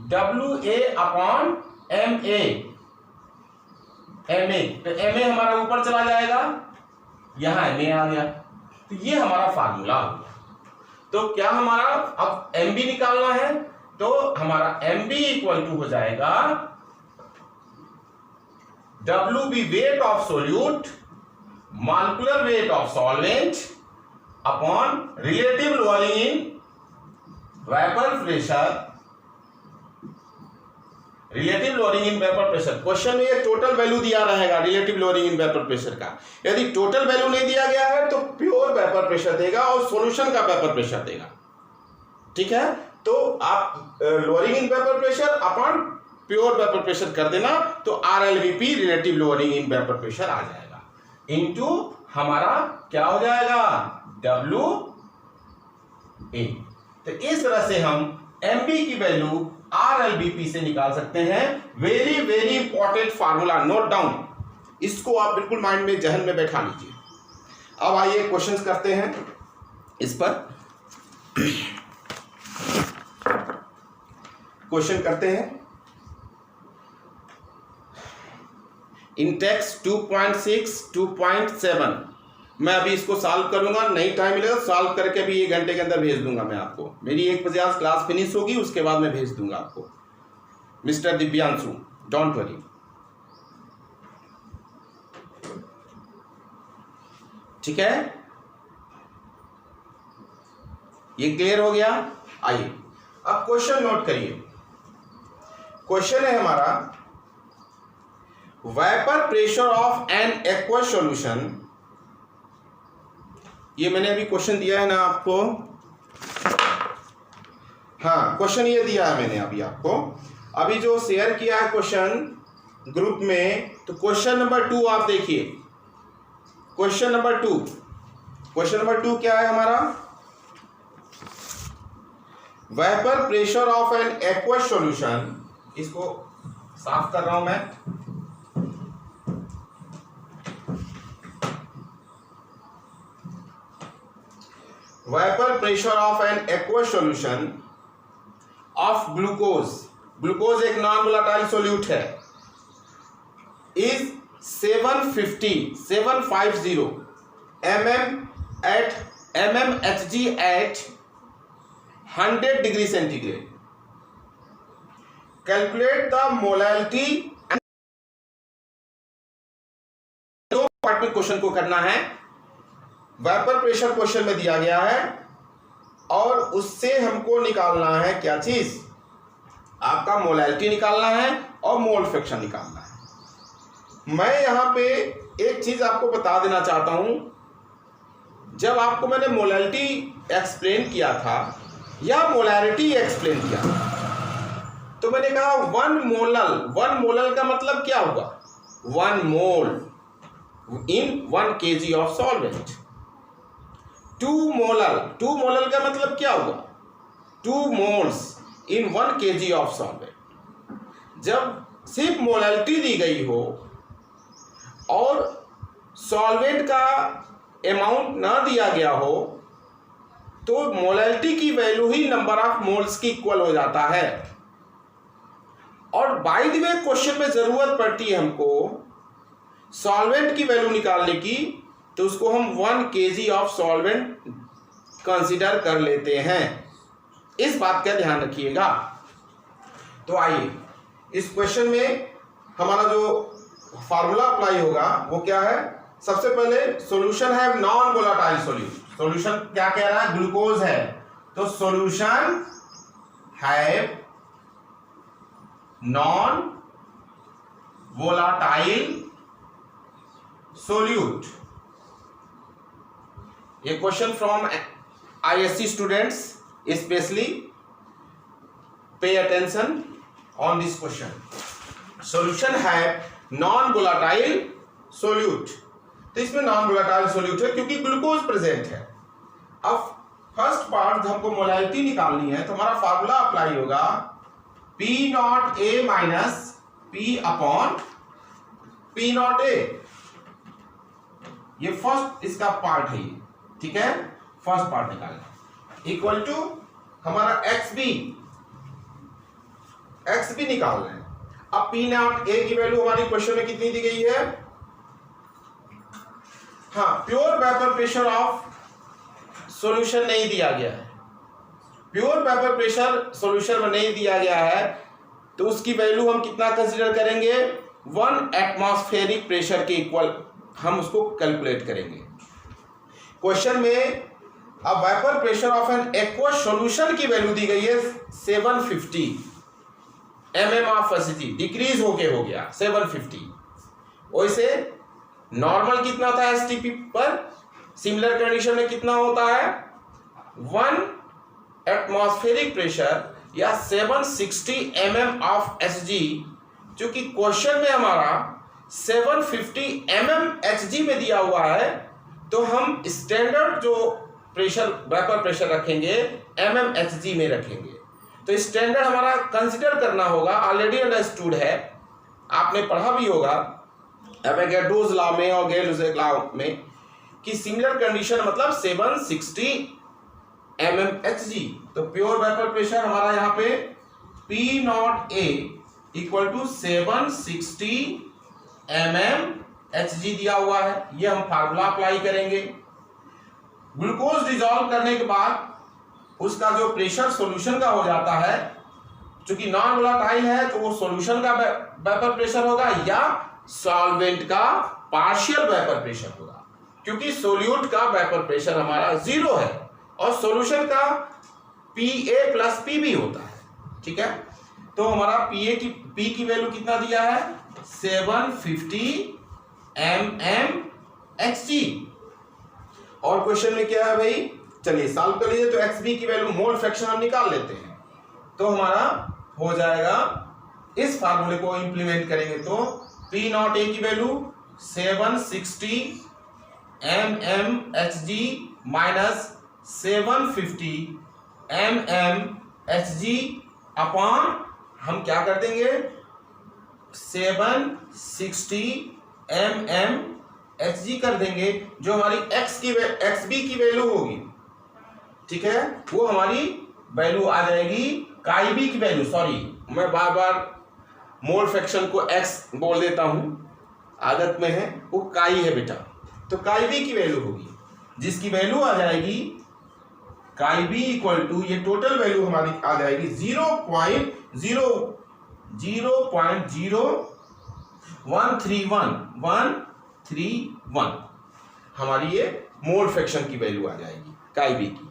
S1: WA अपॉन MA। तो MA हमारा ऊपर चला जाएगा, यहां MA आ गया, तो ये हमारा फार्मूला हो गया। तो क्या हमारा अब MB निकालना है, तो हमारा MB इक्वल टू हो जाएगा WB wait of solute molecular weight of solvent upon relative lowering in vapour pressure, relative lowering in vapour pressure. Question में ये टोटल वैल्यू दिया रहेगा relative lowering in vapour pressure का। यदि टोटल वैल्यू नहीं दिया गया है तो प्योर वेपर प्रेशर देगा और सॉल्यूशन का वेपर प्रेशर देगा। ठीक है, तो आप lowering in vapour pressure upon pure vapour pressure कर देना, तो RLVP relative lowering in vapour pressure आ जाएगा, इनटू हमारा क्या हो जाएगा WA। तो इस तरह से हम MB की वैल्यू RLVP से निकाल सकते हैं। Very very important formula, note down, इसको आप बिल्कुल माइंड में जहन में बैठा लीजिए। अब आइए क्वेश्चंस करते हैं इस पर। क्वेश्चन करते हैं इन टेक्स्ट 2.6 2.7। मैं अभी इसको सॉल्व करूंगा, नहीं टाइम मिलेगा सॉल्व करके भी 1 घंटे के अंदर भेज दूंगा मैं आपको। मेरी 1 बजे आज क्लास फिनिश होगी, उसके बाद मैं भेज दूंगा आपको। Mister Divyanshu, don't worry. ठीक है, ये क्लियर हो गया। आइए अब क्वेश्चन नोट करिए। क्वेश्चन है हमारा vapour pressure of an aqueous solution. ये मैंने अभी क्वेश्चन दिया है ना आपको, हाँ क्वेश्चन ये दिया है मैंने अभी आपको, अभी जो शेयर किया है क्वेश्चन ग्रुप में। तो क्वेश्चन नंबर 2 आप देखिए, क्वेश्चन नंबर 2 क्या है हमारा, vapour pressure of an aqueous solution. इसको साफ कर रहा हूं मैं। Vapour pressure of an aqueous solution of glucose, glucose एक नॉन वोलेटाइल सॉल्यूट है, is 750 mmHg at 100 degree centigrade. Calculate the molality. दो पार्ट में क्वेश्चन को करना है। वेपर प्रेशर क्वेश्चन में दिया गया है और उससे हमको निकालना है क्या चीज, आपका मोलैलिटी निकालना है और मोल फ्रैक्शन निकालना है। मैं यहां पे एक चीज आपको बता देना चाहता हूं, जब आपको मैंने मोलैलिटी एक्सप्लेन किया था या मोलैरिटी एक्सप्लेन किया था, तो मैंने कहा 1 मोलल का मतलब क्या होगा, 1 मोल इन 1 kg ऑफ सॉल्वेंट। 2 मोलल का मतलब क्या होगा, 2 moles in 1 kg of solvent. जब सिर्फ मोलैलिटी दी गई हो और सॉल्वेंट का अमाउंट ना दिया गया हो, तो मोलैलिटी की value he number of moles की इक्वल हो जाता है। और बाय द वे क्वेश्चन में जरूरत पड़ती है हमको सॉल्वेंट की वैल्यू निकालने की, तो उसको हम 1 kg ऑफ सॉल्वेंट कंसीडर कर लेते हैं। इस बात का ध्यान रखिएगा। तो आइए इस क्वेश्चन में हमारा जो फार्मूला अप्लाई होगा वो क्या है, सबसे पहले सॉल्यूशन है नॉन वोलेटाइल सॉल्यूट। सॉल्यूशन क्या कह रहा है, ग्लूकोज है, तो सॉल्यूशन है non volatile solute. A question from ISC students, especially pay attention on this question. Solution है नॉन वोलाटाइल सोल्यूट, तो इसमें नॉन वोलाटाइल सोल्यूट है क्योंकि ग्लूकोज प्रेजेंट है। अब फर्स्ट पार्ट हमको मोलैलिटी निकालनी है, तो हमारा फार्मूला अप्लाई होगा P not A minus P upon P not a. ये फर्स्ट इसका पार्ट है, ठीक है, फर्स्ट पार्ट निकालना इक्वल टू हमारा एक्स बी निकालना है। अब पी नॉट ए की वैल्यू हमारी क्वेश्चन में कितनी दी गई है? हाँ, pure vapour pressure of solution नहीं दिया गया है। प्योर वेपर प्रेशर सॉल्यूशन में नहीं दिया गया है, तो उसकी वैल्यू हम कितना कंसीडर करेंगे? 1 एटमॉस्फेरिक प्रेशर के इक्वल हम उसको कैलकुलेट करेंगे। क्वेश्चन में अब vapour pressure of an aqueous solution की वैल्यू दी गई है 750 mm ऑफ एसिटी, डिक्रीज हो गया 750। वैसे नॉर्मल कितना था एसटीपी पर? सिमिलर कंडीशन में कितना होता है? 1 एटमॉस्फेरिक प्रेशर या 760 mm ऑफ एचजी, क्योंकि क्वेश्चन में हमारा 750 mm एचजी में दिया हुआ है, तो हम स्टैंडर्ड जो प्रेशर वेपर प्रेशर रखेंगे mm एचजी में रखेंगे। तो स्टैंडर्ड हमारा कंसिडर करना होगा, ऑलरेडी अंडरस्टूड है, आपने पढ़ा भी होगा एवोगाड्रोस लॉ में और गेल-लुसाक लॉ में कि सिमिलर कंडीशन मतलब 760 mmHg। तो प्योर वेपर प्रेशर हमारा यहाँ पे P not A equal to 760 mmHg दिया हुआ है। ये हम फार्मूला अप्लाई करेंगे। ग्लूकोज डिजॉल्व करने के बाद उसका जो प्रेशर सॉल्यूशन का हो जाता है, चूंकि नॉन वोलाटाइल है तो वो सॉल्यूशन का वेपर प्रेशर होगा या सॉल्वेंट का पार्शियल वेपर प्रेशर होगा, क्योंकि सोल्यूट का वेपर प्रेशर हमारा 0 है और सॉल्यूशन का Pa प्लस Pb होता है, ठीक है। तो हमारा P की वैल्यू कितना दिया है? 750 mmHg। और क्वेश्चन में क्या है भाई? चलिए सॉल्व कर लीजिए। तो XB की वैल्यू मोल फ्रैक्शन हम निकाल लेते हैं, तो हमारा हो जाएगा, इस फार्मूले को इंप्लीमेंट करेंगे तो P नॉट A की value 760 mmHg minus 750 mmHg upon हम क्या कर देंगे? 760 mmHg कर देंगे, जो हमारी XB की वैल्यू होगी, ठीक है, वो हमारी वैल्यू आ जाएगी काई बी की वैल्यू। सॉरी, मैं बार बार मोल फ्रैक्शन को x बोल देता हूं, आदत में है, वो काई है बेटा। तो काई बी की वैल्यू होगी, जिसकी वैल्यू आ जाएगी काई बी इक्वल टू, ये टोटल वैल्यू हमारी आ जाएगी 0.00131 हमारी ये मोल फ्रैक्शन की वैल्यू आ जाएगी काई बी की।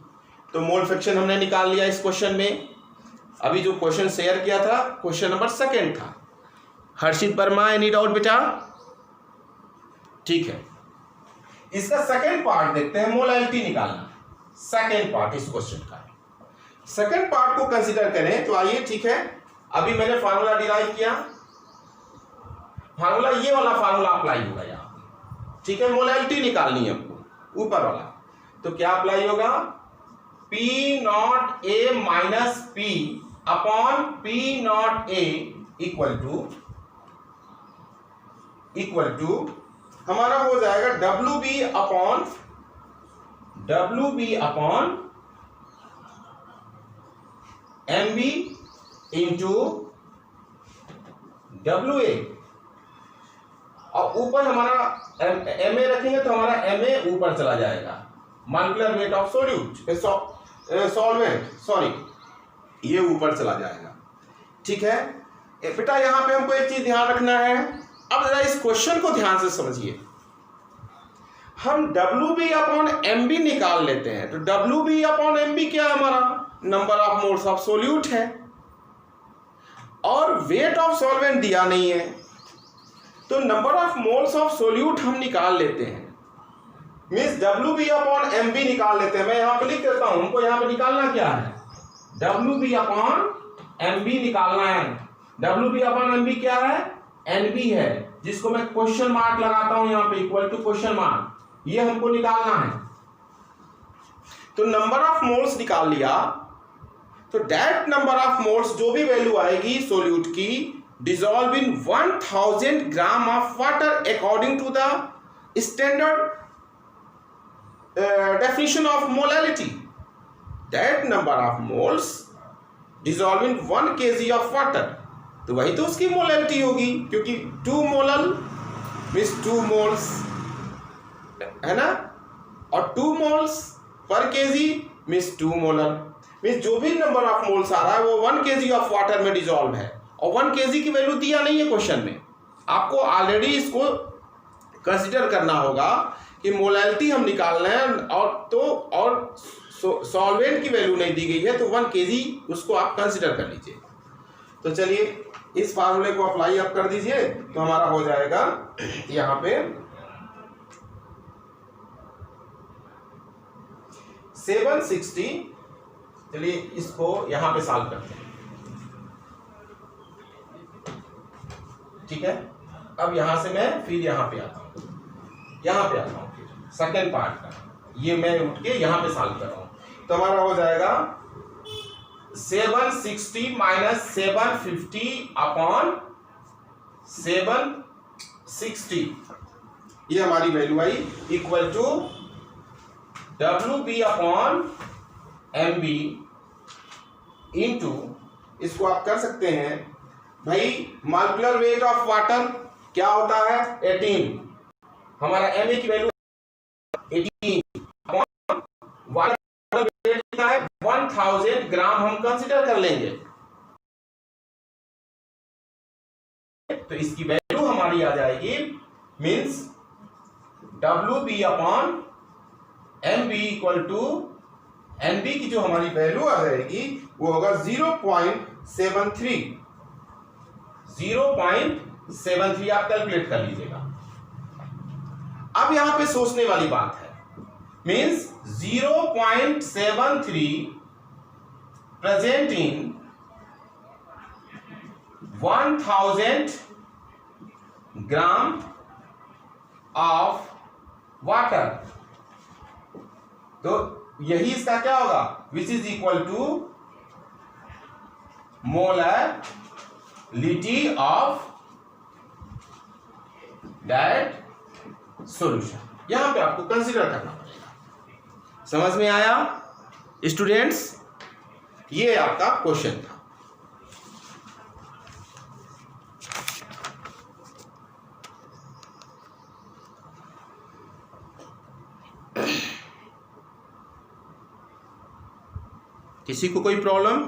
S1: तो मोल फ्रैक्शन हमने निकाल लिया इस क्वेश्चन में। अभी जो क्वेश्चन शेयर किया था क्वेश्चन नंबर 2 था। हर्षित वर्मा, एनी डाउट बेटा? ठीक है, इसका सेकंड पार्ट देखते हैं, मोलैलिटी निकालना। सेकंड पार्ट इस क्वेश्चन का, सेकंड पार्ट को कंसीडर करें तो आइए, ठीक है। अभी मैंने फार्मूला डिराइव किया, फार्मूला ये वाला फार्मूला अप्लाई होगा यहाँ, ठीक है। मोलैलिटी निकालनी है हमको, ऊपर वाला, तो क्या अप्लाई होगा? P not A minus P upon P not A equal to हमारा हो जाएगा WB upon MB into WA, और ऊपर हमारा MA रखेंगे तो हमारा MA ऊपर चला जाएगा, molecular weight of solvent, sorry, ये ऊपर चला जाएगा, ठीक है बेटा। यहां पे हमको एक चीज ध्यान रखना है। अब जरा इस क्वेश्चन को ध्यान से समझिए। हम WB अपॉन MB निकाल लेते हैं, तो WB अपॉन MB क्या है? हमारा number of moles of solute है, और वेट ऑफ सॉल्वेंट दिया नहीं है,
S2: तो number of moles of solute हम निकाल लेते हैं, मीन्स WB/MB निकाल लेते हैं। मैं यहाँ पे लिख देता हूँ, हमको यहाँ पे निकालना क्या है, WB/MB निकालना है। WB/MB क्या है, NB है, जिसको मैं क्वेश्चन मार्क लगाता हूं यहाँ पे, इक्वल टू क्वेश्चन मार्क, ये हमको निकालना है। तो नंबर ऑफ मोल्स निकाल लिया, तो दैट नंबर ऑफ मोल्स जो भी वैल्यू आएगी सोल्यूट की, dissolve in 1000 gram of water according to the standard definition of molality. That number of moles dissolve in 1 kg of water. तो वही तो उसकी मोलैलिटी होगी, क्योंकि 2 मोलल मीन्स 2 मोल्स है ना, और 2 moles per KG means 2 molal, means जो भी नंबर ऑफ मोल्स आ रहा है वो 1 kg ऑफ वाटर में डिसॉल्व है। और 1 kg की वैल्यू दिया नहीं है क्वेश्चन में, आपको ऑलरेडी इसको कंसिडर करना होगा कि मोलैलिटी हम निकाल रहे हैं, और सॉल्वेंट की वैल्यू नहीं दी गई है, तो 1 kg उसको आप कंसिडर कर लीजिए। तो चलिए इस फार्मूले को अप्लाई आप कर दीजिए, तो हमारा हो जाएगा यहाँ पे 760। चलिए इसको यहाँ पे सॉल्व करते हैं, ठीक है। अब यहां से मैं फिर यहाँ पे आता हूँ, फिर सेकेंड पार्ट का ये मैं उठ के यहाँ पे सॉल्व कर रहा हूँ। तो हमारा हो जाएगा 760 माइनस 750 अपॉन 760, ये हमारी वैल्यू आई, इक्वल टू WB/MB इंटू, इसको आप कर सकते हैं भाई, मॉलिक्यूलर वेट ऑफ वाटर क्या होता है 18, हमारा MA की वैल्यू 18, वाटर वेट कितना है 1000 ग्राम, हम कंसीडर कर लेंगे। तो इसकी वैल्यू हमारी आ जाएगी, means WB/MB equal to NB की जो हमारी वैल्यू आ जाएगी वो होगा 0.73 आप कैलकुलेट कर लीजिएगा। अब यहां पे सोचने वाली बात है, means 0.73 present in 1000 gram of water, तो यही इसका क्या होगा, which is equal to molality of that solution. यहां पे आपको कंसीडर करना पड़ेगा। समझ में आया स्टूडेंट्स? ये आपका क्वेश्चन था। किसी को कोई प्रॉब्लम?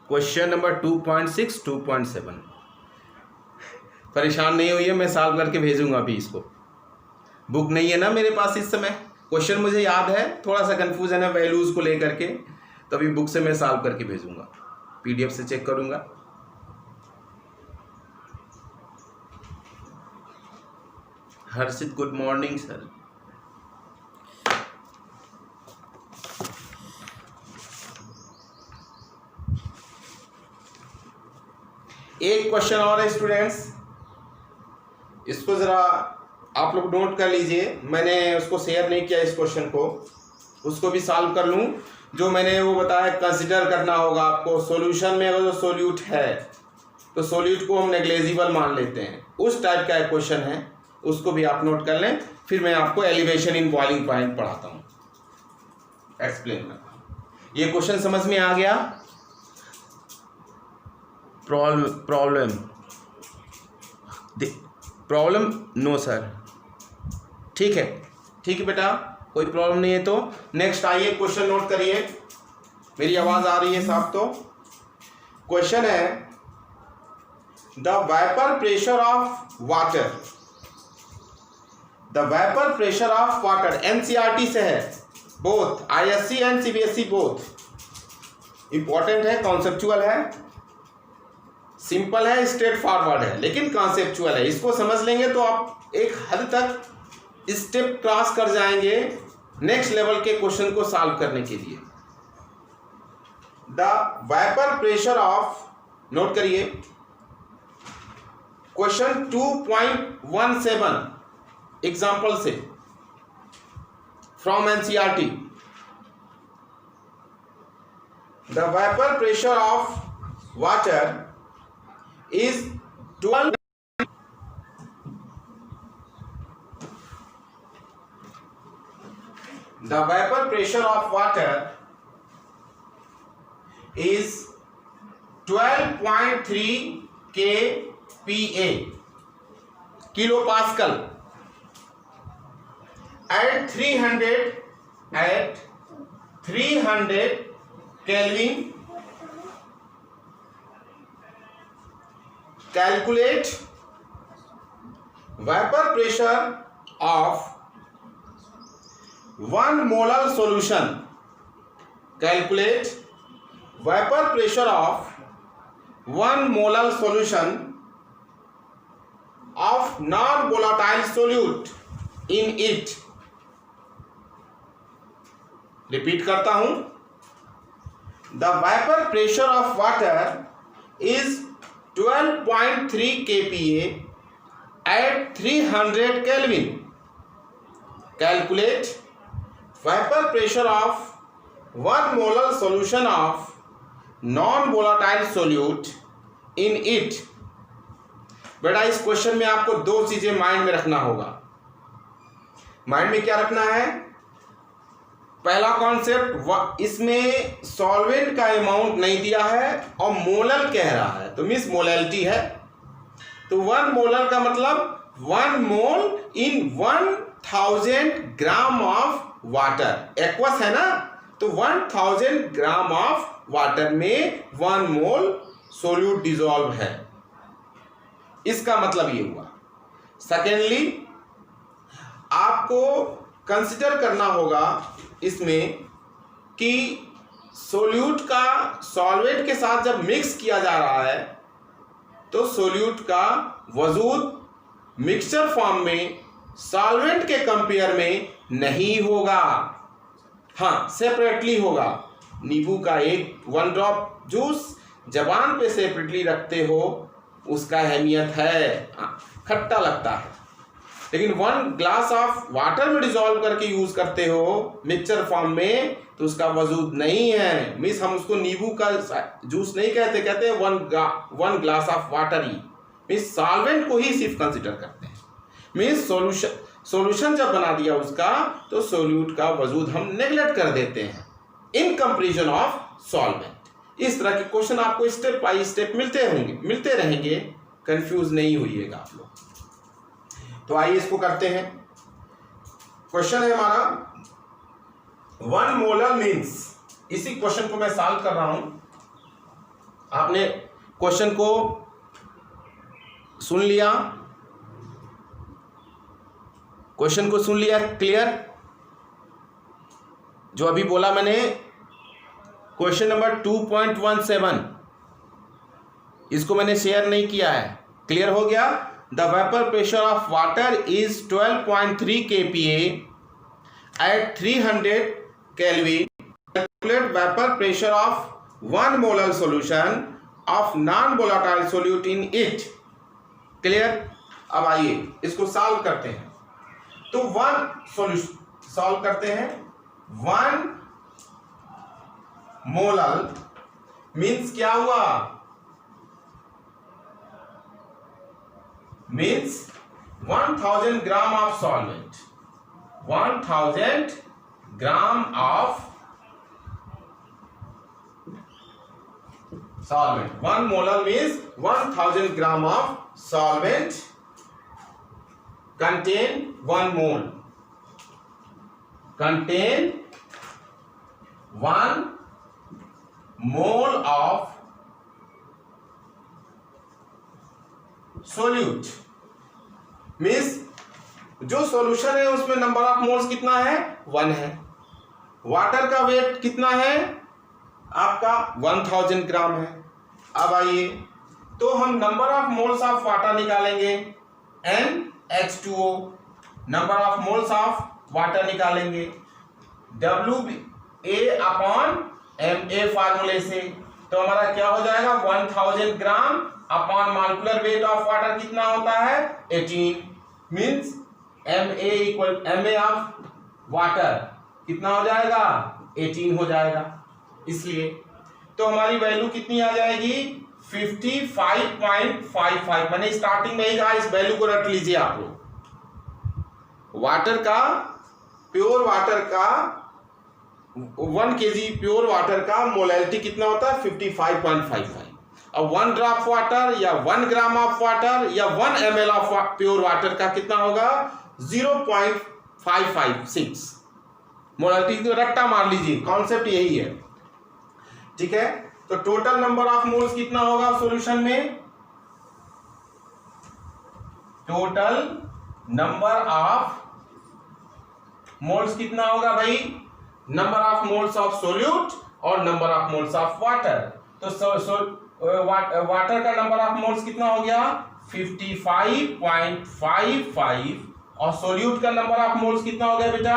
S2: क्वेश्चन नंबर 2.6 2.7 परेशान नहीं हुई है, मैं सॉल्व करके भेजूंगा अभी इसको। बुक नहीं है ना मेरे पास इस समय, क्वेश्चन मुझे याद है, थोड़ा सा कंफ्यूजन है वैल्यूज को लेकर के, तो अभी बुक से मैं सॉल्व करके भेजूंगा, PDF से चेक करूंगा। हर्षित गुड मॉर्निंग सर। एक क्वेश्चन और है स्टूडेंट्स, इसको जरा आप लोग नोट कर लीजिए, मैंने उसको शेयर नहीं किया इस क्वेश्चन को, उसको भी सॉल्व कर लूँ। जो मैंने वो बताया कंसिडर करना होगा आपको, सॉल्यूशन में अगर जो सोल्यूट है तो सोल्यूट को हम नेग्लेजिबल मान लेते हैं, उस टाइप का एक क्वेश्चन है, उसको भी आप नोट कर लें। फिर मैं आपको एलिवेशन इन बॉइलिंग पॉइंट पढ़ाता हूँ, एक्सप्लेन करता हूँ। ये क्वेश्चन समझ में आ गया? प्रॉब्लम नो सर, ठीक है बेटा, कोई प्रॉब्लम नहीं है। तो नेक्स्ट आइए, क्वेश्चन नोट करिए, मेरी आवाज आ रही है साहब? तो क्वेश्चन है, the vapour pressure of water, the vapour pressure of water, NCERT से है, both ISC and CBSE both, important है, कॉन्सेप्चुअल है,
S1: सिंपल है, स्ट्रेट फॉरवर्ड है, लेकिन कॉन्सेप्चुअल है। इसको समझ लेंगे तो आप एक हद तक स्टेप क्रॉस कर जाएंगे नेक्स्ट लेवल के क्वेश्चन को सॉल्व करने के लिए। The vapour pressure of, note करिए क्वेश्चन 2.17 एग्जाम्पल से from NCERT. The vapour pressure of water is 12 the vapor pressure of water is 12.3 kPa kilo pascal at 300 Kelvin. Calculate vapor pressure of 1 molar solution. Calculate vapor pressure of 1 molar solution of non-volatile solute in it. Repeat करता हूं. The vapor pressure of water is 12.3 kPa at 300 Kelvin. Calculate vapor pressure of 1 molar solution of non-volatile solute in it. बेटा इस question में आपको दो चीजें mind में रखना होगा। माइंड में क्या रखना है? पहला कॉन्सेप्ट, इसमें सॉल्वेंट का अमाउंट नहीं दिया है और मोलर कह रहा है, तो मीन्स मोलैलिटी है। तो 1 मोलर का मतलब 1 मोल इन 1000 ग्राम ऑफ वाटर। एक्वस है ना, तो 1000 ग्राम ऑफ वाटर में 1 मोल सोल्यूट डिसॉल्व है। इसका मतलब ये हुआ। सेकेंडली, आपको कंसिडर करना होगा इसमें कि सोल्यूट का सॉल्वेंट के साथ जब मिक्स किया जा रहा है तो सोल्यूट का वजूद मिक्सचर फॉर्म में सॉल्वेंट के कंपेयर में नहीं होगा, हाँ सेपरेटली होगा। नींबू का 1 ड्रॉप जूस जबान पे सेपरेटली रखते हो, उसका अहमियत है, खट्टा लगता है, लेकिन 1 ग्लास ऑफ वाटर में डिसॉल्व करके यूज करते हो मिक्सचर फॉर्म में, तो उसका वजूद नहीं है। मीन्स हम उसको नींबू का जूस नहीं कहते, कहते हैं 1 glass of water he. Means solvent को ही सिर्फ कंसिडर करते हैं। मीन्स सॉल्यूशन जब बना दिया उसका, तो सोल्यूट का वजूद हम नेग्लेक्ट कर देते हैं इन कंपैरिजन ऑफ सॉल्वेंट। इस तरह के क्वेश्चन आपको स्टेप बाय स्टेप मिलते रहेंगे, कंफ्यूज नहीं होइएगा आप लोग। तो आइए इसको करते हैं। क्वेश्चन है हमारा 1 मोलर मीन्स, इसी क्वेश्चन को मैं सॉल्व कर रहा हूं। आपने क्वेश्चन को सुन लिया, क्वेश्चन को सुन लिया क्लियर? जो अभी बोला मैंने, क्वेश्चन नंबर 2.17, इसको मैंने शेयर नहीं किया है, क्लियर हो गया? The vapor pressure of water is 12.3 kPa at 300 Kelvin. Calculate vapor pressure of 1 molar solution of non-volatile solute in it. Clear? अब आइए इसको सॉल्व करते हैं। तो 1 सॉल्यूशन सॉल्व करते हैं। 1 मोलर मीन्स क्या हुआ? Means 1000 gram of solvent. 1000 gram of solvent. 1 molar means 1000 gram of solvent contain 1 mole. Contain 1 mole of solute. Means जो सॉल्यूशन है उसमें नंबर ऑफ मोल्स कितना है? 1 है। वाटर का वेट कितना है आपका? 1000 ग्राम है। अब आइए तो हम number of moles of water निकालेंगे NH2O, number of moles of water निकालेंगे WA/MA फार्मूले से। तो हमारा क्या हो जाएगा 1000 ग्राम upon molecular weight of water कितना होता है 18, मींस MA ऑफ वाटर कितना हो जाएगा 18 हो जाएगा। इसलिए तो हमारी वैल्यू कितनी आ जाएगी 55.55। मैंने स्टार्टिंग में ही कहा इस वैल्यू को रख लीजिए आप लोग। वाटर का प्योर वाटर का 1 kg प्योर वाटर का मोलैलिटी कितना होता है 55.55। अब 1 ड्रॉप वाटर या 1 ग्राम ऑफ वाटर या 1 ml ऑफ प्योर वाटर का कितना होगा 0.556 मोलैलिटी। तो रट्टा मार लीजिए, कॉन्सेप्ट यही है, ठीक है। तो टोटल नंबर ऑफ मोल्स कितना होगा सॉल्यूशन में, टोटल नंबर ऑफ मोल्स कितना होगा भाई, number of moles of solute और number of moles of water. तो वाटर का नंबर ऑफ मोल्स कितना हो गया 55.55 और सोल्यूट का नंबर ऑफ मोल्स कितना हो गया बेटा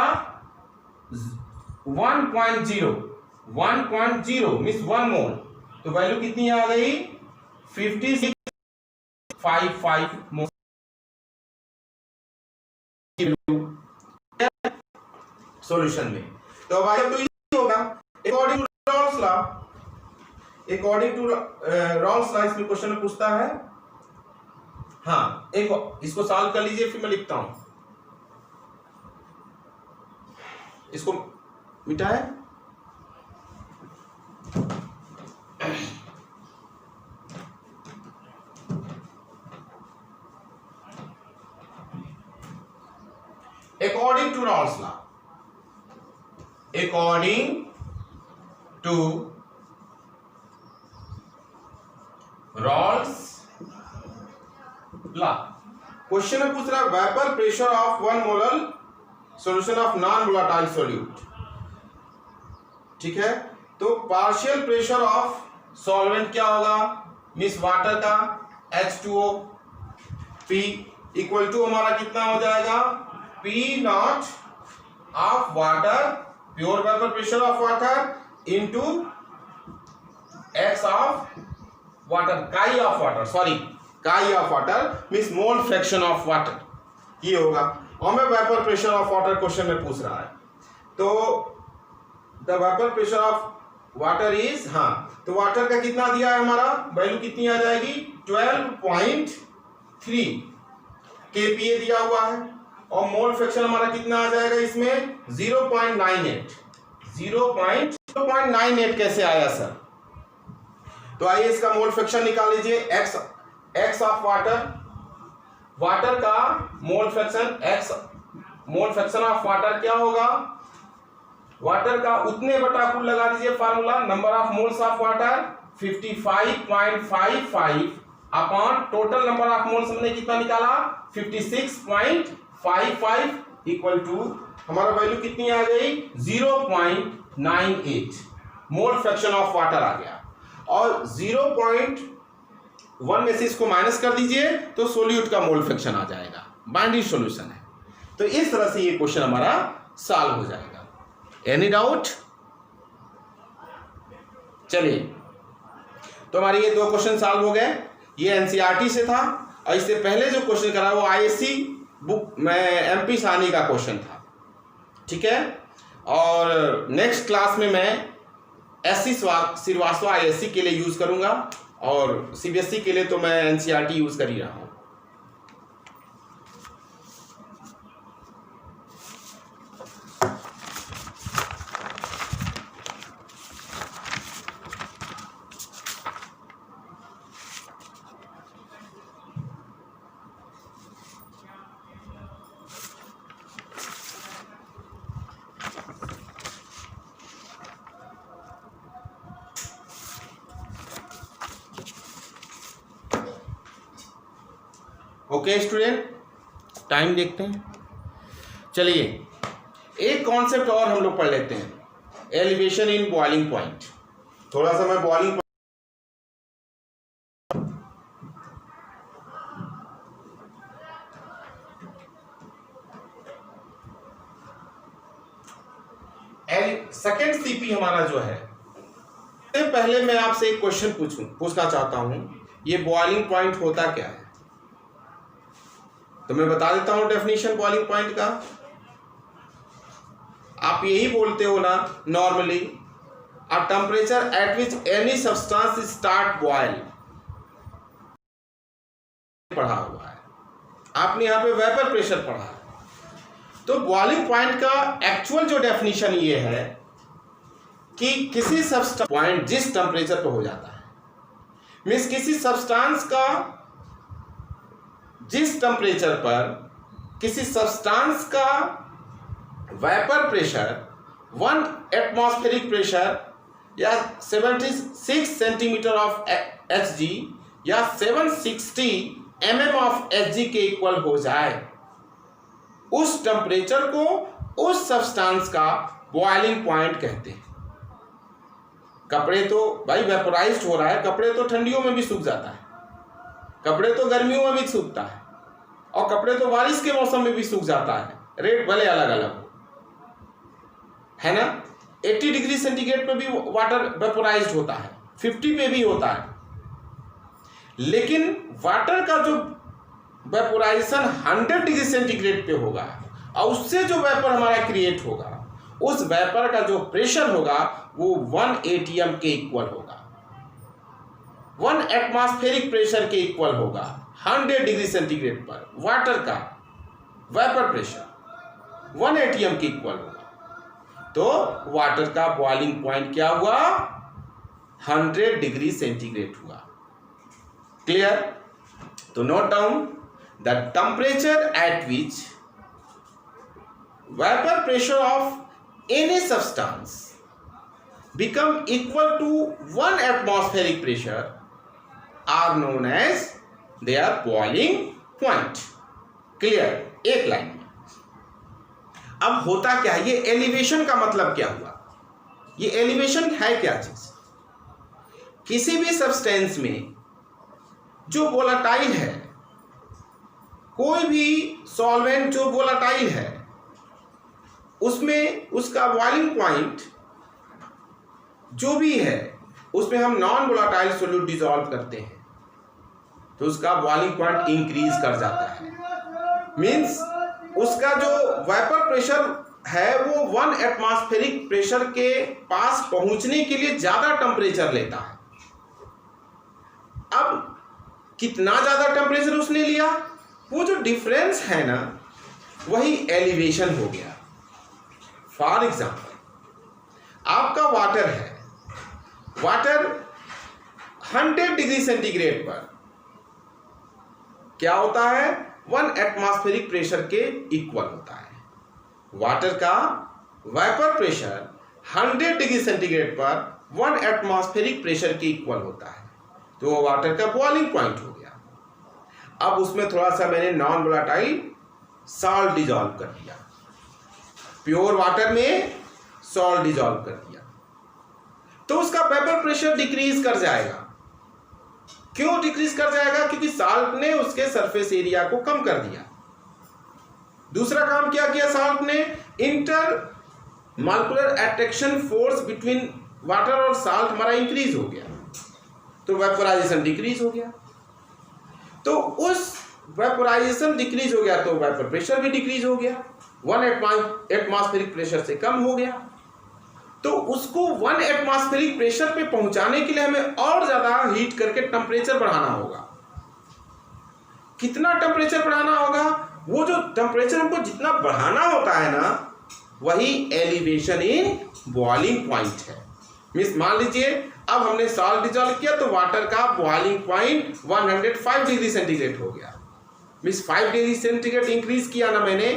S1: 1.0 मींस 1 मोल। तो वैल्यू कितनी आ गई 56.55 मोल सॉल्यूशन में। तो अब आगे तो ये होगा अकॉर्डिंग टू रॉल्स लॉ इसमें क्वेश्चन में पूछता है। हाँ, एक इसको सॉल्व कर लीजिए, फिर मैं लिखता हूं, इसको मिटाए। According to Rawls law, according to Rawls law, question में पूछ रहा है vapour pressure of 1 molar solution of non volatile solute, ठीक है। तो पार्शियल प्रेशर ऑफ सॉल्वेंट क्या होगा मिस वाटर का H2O P इक्वल टू हमारा कितना हो जाएगा P not of water pure vapour pressure of water into X of water काई ऑफ वाटर, सॉरी काई of water means mole fraction of water, ये होगा। और मैं vapour pressure of water question में पूछ रहा है। तो the vapour pressure of water is, हाँ, तो वाटर का कितना दिया है हमारा वैल्यू कितनी आ जाएगी 12.3 kPa दिया हुआ है और मोल फ्रैक्शन हमारा कितना आ जाएगा इसमें 0.98 कैसे आया सर। तो आइए इसका मोल फ्रैक्शन निकाल लीजिए। एक्स ऑफ वाटर का मोल फ्रैक्शन ऑफ वाटर क्या होगा, वाटर का उतने बटा कुल लगा दीजिए formula, number of moles of water 55.55 upon total number of moles हमने कितना निकाला 56.55 इक्वल टू हमारा वैल्यू कितनी आ गई 0.98 मोल फ्रैक्शन ऑफ वाटर आ गया। और 0.1 में से इसको माइनस कर दीजिए तो सोल्यूट का मोल फ्रैक्शन आ जाएगा, बाइनरी सॉल्यूशन है। तो इस तरह से ये क्वेश्चन हमारा सॉल्व हो जाएगा। Any doubt? चलिए, तो हमारे ये 2 क्वेश्चन सॉल्व हो गए। ये एनसीईआरटी से था और इससे पहले जो क्वेश्चन करा वो आईएससी बुक में एमपी सानी का क्वेश्चन था, ठीक है। और नेक्स्ट क्लास में मैं एससी श्रीवास्तव आईएससी के लिए यूज करूंगा और सीबीएसई के लिए तो मैं एनसीईआरटी यूज कर ही रहा हूं। ओके स्टूडेंट, टाइम देखते हैं। चलिए, एक कॉन्सेप्ट और हम लोग पढ़ लेते हैं, एलिवेशन इन बॉइलिंग पॉइंट। थोड़ा सा मैं बॉइलिंग सेकेंड सीपी हमारा जो है, पहले मैं आपसे एक क्वेश्चन पूछना चाहता हूं, ये बॉइलिंग पॉइंट होता क्या है? तो मैं बता देता हूं डेफिनेशन बॉइलिंग पॉइंट का। आप यही बोलते हो ना normally, a temperature at which any substance start boil. पढ़ा हुआ है आपने, यहां पे वेपर प्रेशर पढ़ा है। तो बॉइलिंग पॉइंट का एक्चुअल जो डेफिनेशन ये है कि किसी सब्सटेंस पॉइंट जिस टेम्परेचर पे हो जाता है, मीन्स किसी सब्सटेंस का जिस टेम्परेचर पर किसी सब्सटेंस का वेपर प्रेशर 1 एटमॉस्फेरिक प्रेशर या 76 सेंटीमीटर ऑफ Hg या 760 mm ऑफ Hg के इक्वल हो जाए, उस टेम्परेचर को उस सब्सटेंस का बॉइलिंग पॉइंट कहते हैं। कपड़े तो भाई वेपोराइज्ड हो रहा है, कपड़े तो ठंडियों में भी सूख जाता है, कपड़े तो गर्मियों में भी सूखता है, और कपड़े तो बारिश के मौसम में भी सूख जाता है, रेट भले अलग अलग हो, है ना। 80 डिग्री सेंटीग्रेड पे भी वाटर वेपोराइज्ड होता है, 50 पे भी होता है, लेकिन वाटर का जो वेपोराइजेशन 100 डिग्री सेंटीग्रेड पे होगा और उससे जो वेपर हमारा क्रिएट होगा, उस वेपर का जो प्रेशर होगा वो 1 atm के इक्वल होगा, 1 एटमॉस्फेरिक प्रेशर के इक्वल होगा। 100 डिग्री सेंटीग्रेड पर वाटर का वेपर प्रेशर 1 atm के इक्वल होगा। तो वाटर का बॉइलिंग पॉइंट क्या हुआ? 100 डिग्री सेंटीग्रेड हुआ। क्लियर? तो note down the temperature at which vapour pressure of any substance become equal to 1 atmospheric pressure are known as their boiling point. Clear? एक line में। अब होता क्या है, ये एलिवेशन का मतलब क्या हुआ? ये एलिवेशन है क्या चीज? किसी भी सब्सटेंस में जो वोलाटाइल है, कोई भी सॉल्वेंट जो वोलाटाइल है, उसमें उसका बॉइलिंग पॉइंट जो भी है, उसमें हम नॉन वोलाटाइल सोल्यूट डिसॉल्व करते हैं तो उसका बॉइलिंग पॉइंट इंक्रीज कर जाता है। मींस उसका जो वेपर प्रेशर है वो 1 एटमॉस्फेरिक प्रेशर के पास पहुंचने के लिए ज्यादा टेम्परेचर लेता है। अब कितना ज्यादा टेम्परेचर उसने लिया, वो जो डिफरेंस है ना, वही एलिवेशन हो गया। फॉर एग्जाम्पल, आपका वाटर है, वाटर 100 डिग्री सेंटीग्रेड पर क्या होता है? 1 एटमॉस्फेरिक प्रेशर के इक्वल होता है। वाटर का वेपर प्रेशर 100 डिग्री सेंटीग्रेड पर 1 एटमॉस्फेरिक प्रेशर के इक्वल होता है, तो वो वाटर का बॉइलिंग पॉइंट हो गया। अब उसमें थोड़ा सा मैंने नॉन वोलाटाइल सॉल्ट डिसॉल्व कर दिया, प्योर वाटर में सॉल्ट डिसॉल्व कर दिया, तो उसका वेपर प्रेशर डिक्रीज कर जाएगा। क्यों डिक्रीज कर जाएगा? क्योंकि साल्ट ने उसके सरफेस एरिया को कम कर दिया। दूसरा काम क्या किया साल्ट ने? Inter molecular attraction force between water और साल्ट हमारा इंक्रीज हो गया, तो वेपोराइजेशन डिक्रीज हो गया। तो उस वेपोराइजेशन डिक्रीज हो गया तो वेपर प्रेशर भी डिक्रीज हो गया, 1 एटमॉस्फेरिक प्रेशर से कम हो गया। तो उसको 1 एटमॉस्फेरिक प्रेशर पे पहुंचाने के लिए हमें और ज्यादा हीट करके टेम्परेचर बढ़ाना होगा। कितना टेम्परेचर बढ़ाना होगा? वो जो टेम्परेचर हमको जितना बढ़ाना होता है ना, वही एलिवेशन इन बॉइलिंग पॉइंट है। मीन्स मान लीजिए अब हमने सॉल्ट डिसॉल्व किया तो वाटर का बॉइलिंग पॉइंट 105 डिग्री सेंटीग्रेड हो गया। मीन्स 5 डिग्री सेंटीग्रेड इंक्रीज किया ना मैंने,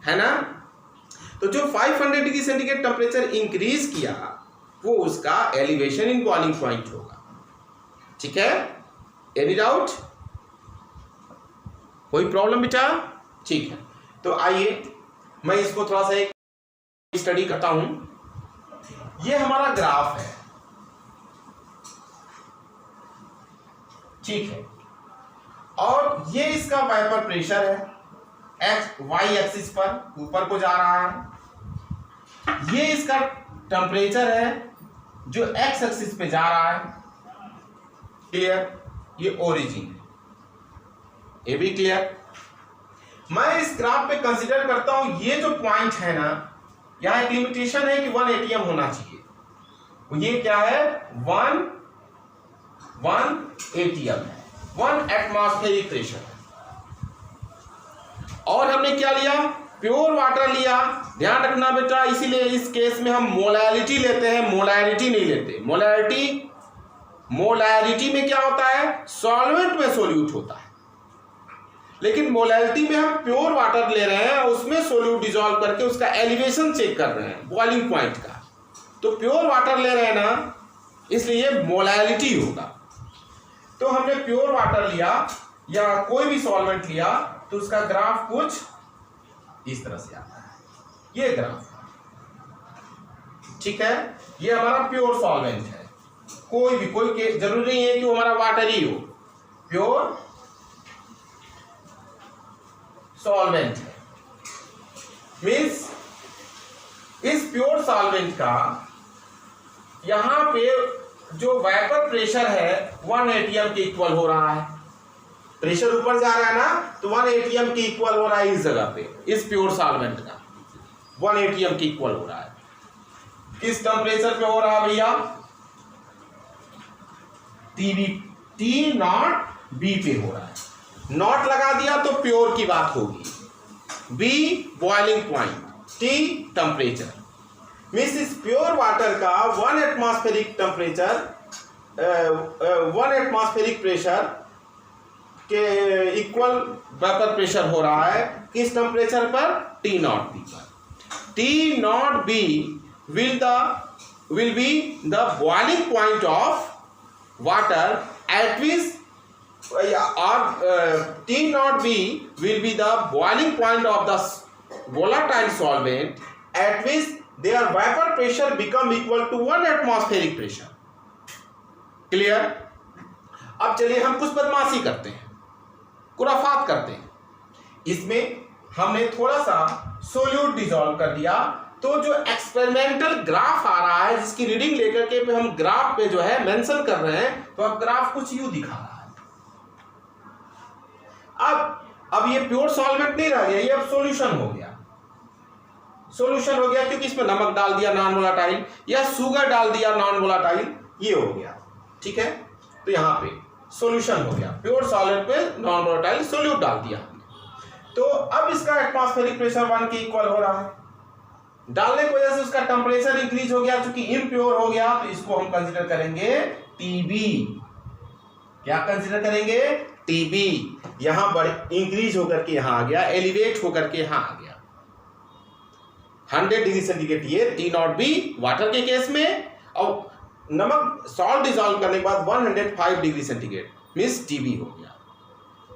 S1: है ना। तो जो 500 डिग्री सेंटीग्रेड टेम्परेचर इंक्रीज किया वो उसका एलिवेशन इन बॉइलिंग पॉइंट होगा। ठीक है? Any doubt? कोई प्रॉब्लम बेटा? ठीक है, तो आइए मैं इसको थोड़ा सा एक स्टडी करता हूं। ये हमारा ग्राफ है, ठीक है, और ये इसका वेपर प्रेशर है, एक्स वाई एक्सिस पर ऊपर को जा रहा है, ये इसका टेम्परेचर है जो एक्स एक्सिस पे जा रहा है, क्लियर, ये ओरिजिन है, ये भी क्लियर। मैं इस ग्राफ पे कंसीडर करता हूं ये जो पॉइंट है ना, यहां एक लिमिटेशन है कि 1 atm होना चाहिए, ये क्या है 1 atm है, 1 एटमॉस्फेरिक प्रेशर है। और हमने क्या लिया, प्योर वाटर लिया। ध्यान रखना बेटा, इसीलिए इस केस में हम मोलैरिटी लेते हैं, मोलैरिटी नहीं लेते। मोलैरिटी में क्या होता है, सॉल्वेंट में सोल्यूट होता है, लेकिन मोलैरिटी में हम प्योर वाटर ले रहे हैं, उसमें सोल्यूट डिसॉल्व करके उसका एलिवेशन चेक कर रहे हैं, बॉइलिंग पॉइंट का। तो प्योर वाटर ले रहे हैं ना, इसलिए मोलैरिटी होगा। तो हमने प्योर वाटर लिया या कोई भी सॉल्वेंट लिया तो उसका ग्राफ कुछ इस तरह से आता है, ये ग्राफ, ठीक है। ये हमारा प्योर सॉल्वेंट है, कोई जरूरी नहीं है कि वो हमारा वाटर ही हो, प्योर सॉल्वेंट है। मीन्स इस प्योर सॉल्वेंट का यहां पे जो वेपर प्रेशर है 1 atm के इक्वल हो रहा है। प्रेशर ऊपर जा रहा है ना, तो 1 atm के इक्वल हो रहा है इस जगह पे, इस प्योर सॉल्वेंट का 1 atm के इक्वल हो रहा है। किस टेम्परेचर पे हो रहा है भैया, T नॉट B पे हो रहा है। नॉट लगा दिया तो प्योर की बात होगी, B boiling point, T temperature. Means इस प्योर वाटर का 1 एटमॉस्फेरिक टेम्परेचर 1 एटमॉस्फेरिक प्रेशर के इक्वल वेपर प्रेशर हो रहा है किस टेम्परेचर पर, T नॉट B पर। T not B will be the boiling point of water at which T naught B will be the boiling point of the volatile solvent at which their vapor pressure become equal to 1 atmospheric pressure. Clear? अब चलिए हम कुछ बदमाशी करते हैं, खुराफात करते हैं। इसमें हमने थोड़ा सा सोल्यूट डिसॉल्व कर दिया, तो जो एक्सपेरिमेंटल ग्राफ आ रहा है जिसकी रीडिंग लेकर के हम ग्राफ पे जो है मेंशन कर रहे हैं, तो अब ग्राफ कुछ यूं दिखा रहा है। अब ये प्योर सॉल्वेंट नहीं रह गया, ये अब सॉल्यूशन हो गया। सॉल्यूशन हो गया क्योंकि इसमें नमक डाल दिया नॉन वोलाटाइल, या शुगर डाल दिया नॉन वोलाटाइल, ये हो गया, ठीक है। तो यहां पे सॉल्यूशन हो गया, प्योर सॉल्वेंट पे नॉन वोलाटाइल सोल्यूट डाल दिया हमने। तो अब इसका एटमॉस्फेरिक प्रेशर 1 के इक्वल हो रहा है। डालने की वजह से उसका टेम्परेचर इंक्रीज हो गया, चूंकि इम्प्योर हो गया, तो इसको हम कंसीडर करेंगे TB। क्या कंसीडर करेंगे, TB। यहां बड़े इंक्रीज होकर के यहां आ गया, एलिवेट होकर के यहां आ गया 100 डिग्री सेंटीग्रेड, ये T नॉट B वाटर के केस में, और नमक सॉल्ट डिसॉल्व करने के बाद 105 डिग्री सेंटीग्रेड मींस TB हो गया।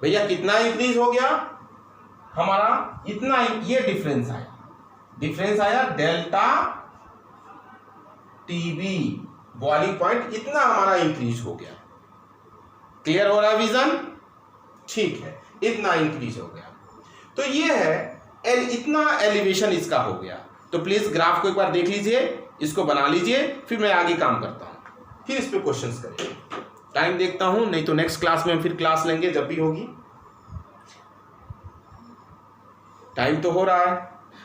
S1: भैया कितना इंक्रीज हो गया हमारा, इतना, ये डिफरेंस आया डेल्टा TB बॉइलिंग पॉइंट, इतना हमारा इंक्रीज हो गया। क्लियर हो रहा है विजन, ठीक है, इतना इंक्रीज हो गया। तो ये है इतना एलिवेशन इसका हो गया। तो प्लीज ग्राफ को एक बार देख लीजिए, इसको बना लीजिए, फिर मैं आगे काम करता हूं, फिर इस पे क्वेश्चंस करेंगे। टाइम देखता हूं, नहीं तो नेक्स्ट क्लास में हम फिर क्लास लेंगे जब भी होगी। टाइम तो हो रहा है,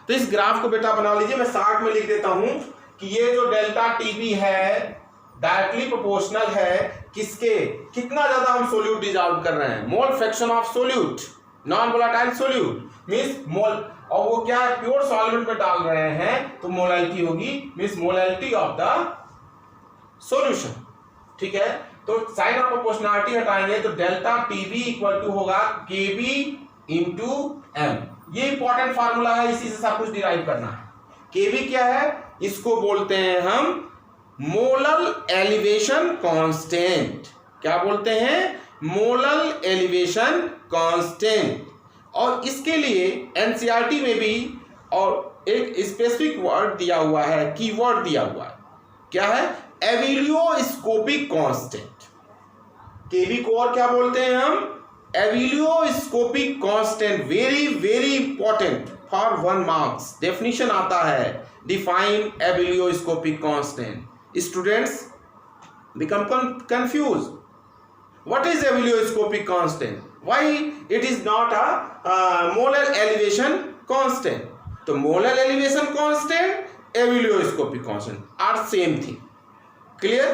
S1: तो इस ग्राफ को बेटा बना लीजिए। मैं शार्ट में लिख देता हूं कि ये जो डेल्टा TB है डायरेक्टली प्रोपोर्शनल है किसके, कितना ज्यादा हम सोल्यूट डिसॉल्व कर रहे हैं, mole fraction of solute, non volatile solute means mole, और वो क्या है प्योर सॉल्वेंट में डाल रहे हैं, तो मोलैलिटी होगी means molality of the solution, ठीक है। तो साइन ऑफ प्रोपोर्शनलिटी हटाएंगे तो डेल्टा TB इक्वल टू होगा KB इंटू M। ये इंपॉर्टेंट फार्मूला है, इसी से सब कुछ डिराइव करना है। KB क्या है, इसको बोलते हैं हम मोलल एलिवेशन कांस्टेंट। क्या बोलते हैं, मोलल एलिवेशन कांस्टेंट। और इसके लिए एनसीईआरटी में भी और एक स्पेसिफिक वर्ड दिया हुआ है, कीवर्ड दिया हुआ है, क्या है, एविलियोस्कोपिक कांस्टेंट। केबी को और क्या बोलते हैं हम, ebullioscopic constant. Very very important for 1 marks, definition आता है define abelioscopic constant. Students become confused. What is abelioscopic constant? Why it is not a molar elevation constant? तो molar elevation constant, abelioscopic constant are same thing. Clear?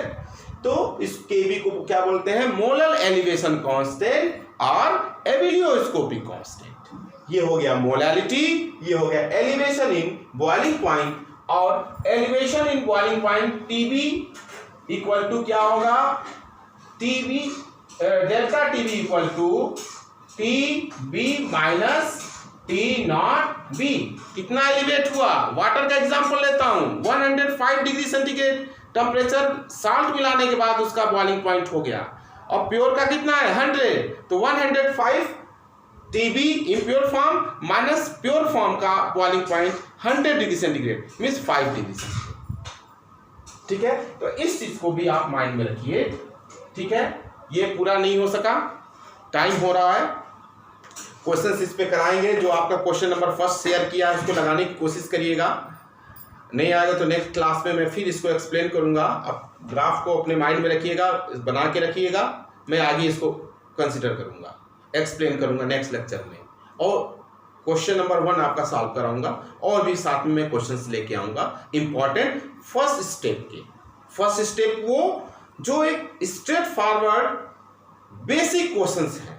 S1: तो इस kb को क्या बोलते हैं? Molar elevation constant और एबिलियोस्कोपिक constant. ये हो गया मोलालिटी, ये हो गया एलिवेशन इन बॉइलिंग पॉइंट. और elevation in boiling point TB equal to क्या होगा? TB delta TB equal to T B minus T naught B. कितना एलिवेट हुआ? वाटर का एग्जांपल लेता हूं. 105 डिग्री सेंटीग्रेड टेम्परेचर साल्ट मिलाने के बाद उसका बॉइलिंग पॉइंट हो गया. और प्योर का कितना है? 100. तो 105 T B impure form minus pure form का boiling point 100 degree centigrade means 5 degree centigrade. ठीक है, तो इस चीज को भी आप माइंड में रखिए. ठीक है, ये पूरा नहीं हो सका, टाइम हो रहा है. क्वेश्चन इस पे कराएंगे. जो आपका क्वेश्चन नंबर फर्स्ट शेयर किया है उसको लगाने की कोशिश करिएगा. नहीं आएगा तो नेक्स्ट क्लास में मैं फिर इसको एक्सप्लेन करूंगा. आप ग्राफ को अपने माइंड में रखिएगा, बना के रखिएगा. मैं आगे इसको कंसिडर करूंगा, एक्सप्लेन करूंगा नेक्स्ट लेक्चर में. और क्वेश्चन नंबर 1 आपका सॉल्व कराऊंगा और भी साथ में मैं क्वेश्चंस लेके आऊंगा इंपॉर्टेंट फर्स्ट स्टेप के. फर्स्ट स्टेप वो जो एक स्ट्रेट फॉरवर्ड बेसिक क्वेश्चंस हैं,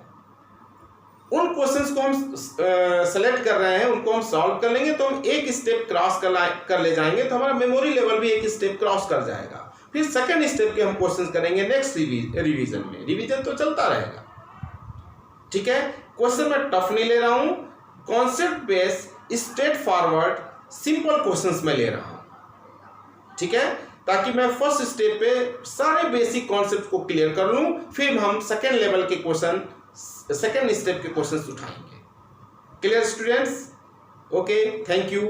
S1: उन क्वेश्चंस को हम सेलेक्ट कर रहे हैं, उनको हम सॉल्व कर लेंगे तो हम एक स्टेप क्रॉस कर ले जाएंगे. तो हमारा मेमोरी लेवल भी एक स्टेप क्रॉस कर जाएगा. फिर सेकंड स्टेप के हम क्वेश्चंस करेंगे नेक्स्ट रिवीजन में. रिवीजन तो चलता रहेगा. ठीक है, क्वेश्चन में टफ नहीं ले रहा हूं, concept base straight forward simple questions में ले रहा हूं. ठीक है, ताकि मैं फर्स्ट स्टेप पे सारे बेसिक कॉन्सेप्ट को क्लियर कर लूं. फिर हम सेकंड लेवल के क्वेश्चन, सेकंड स्टेप के क्वेश्चंस उठाएंगे. Clear students? Okay, thank you.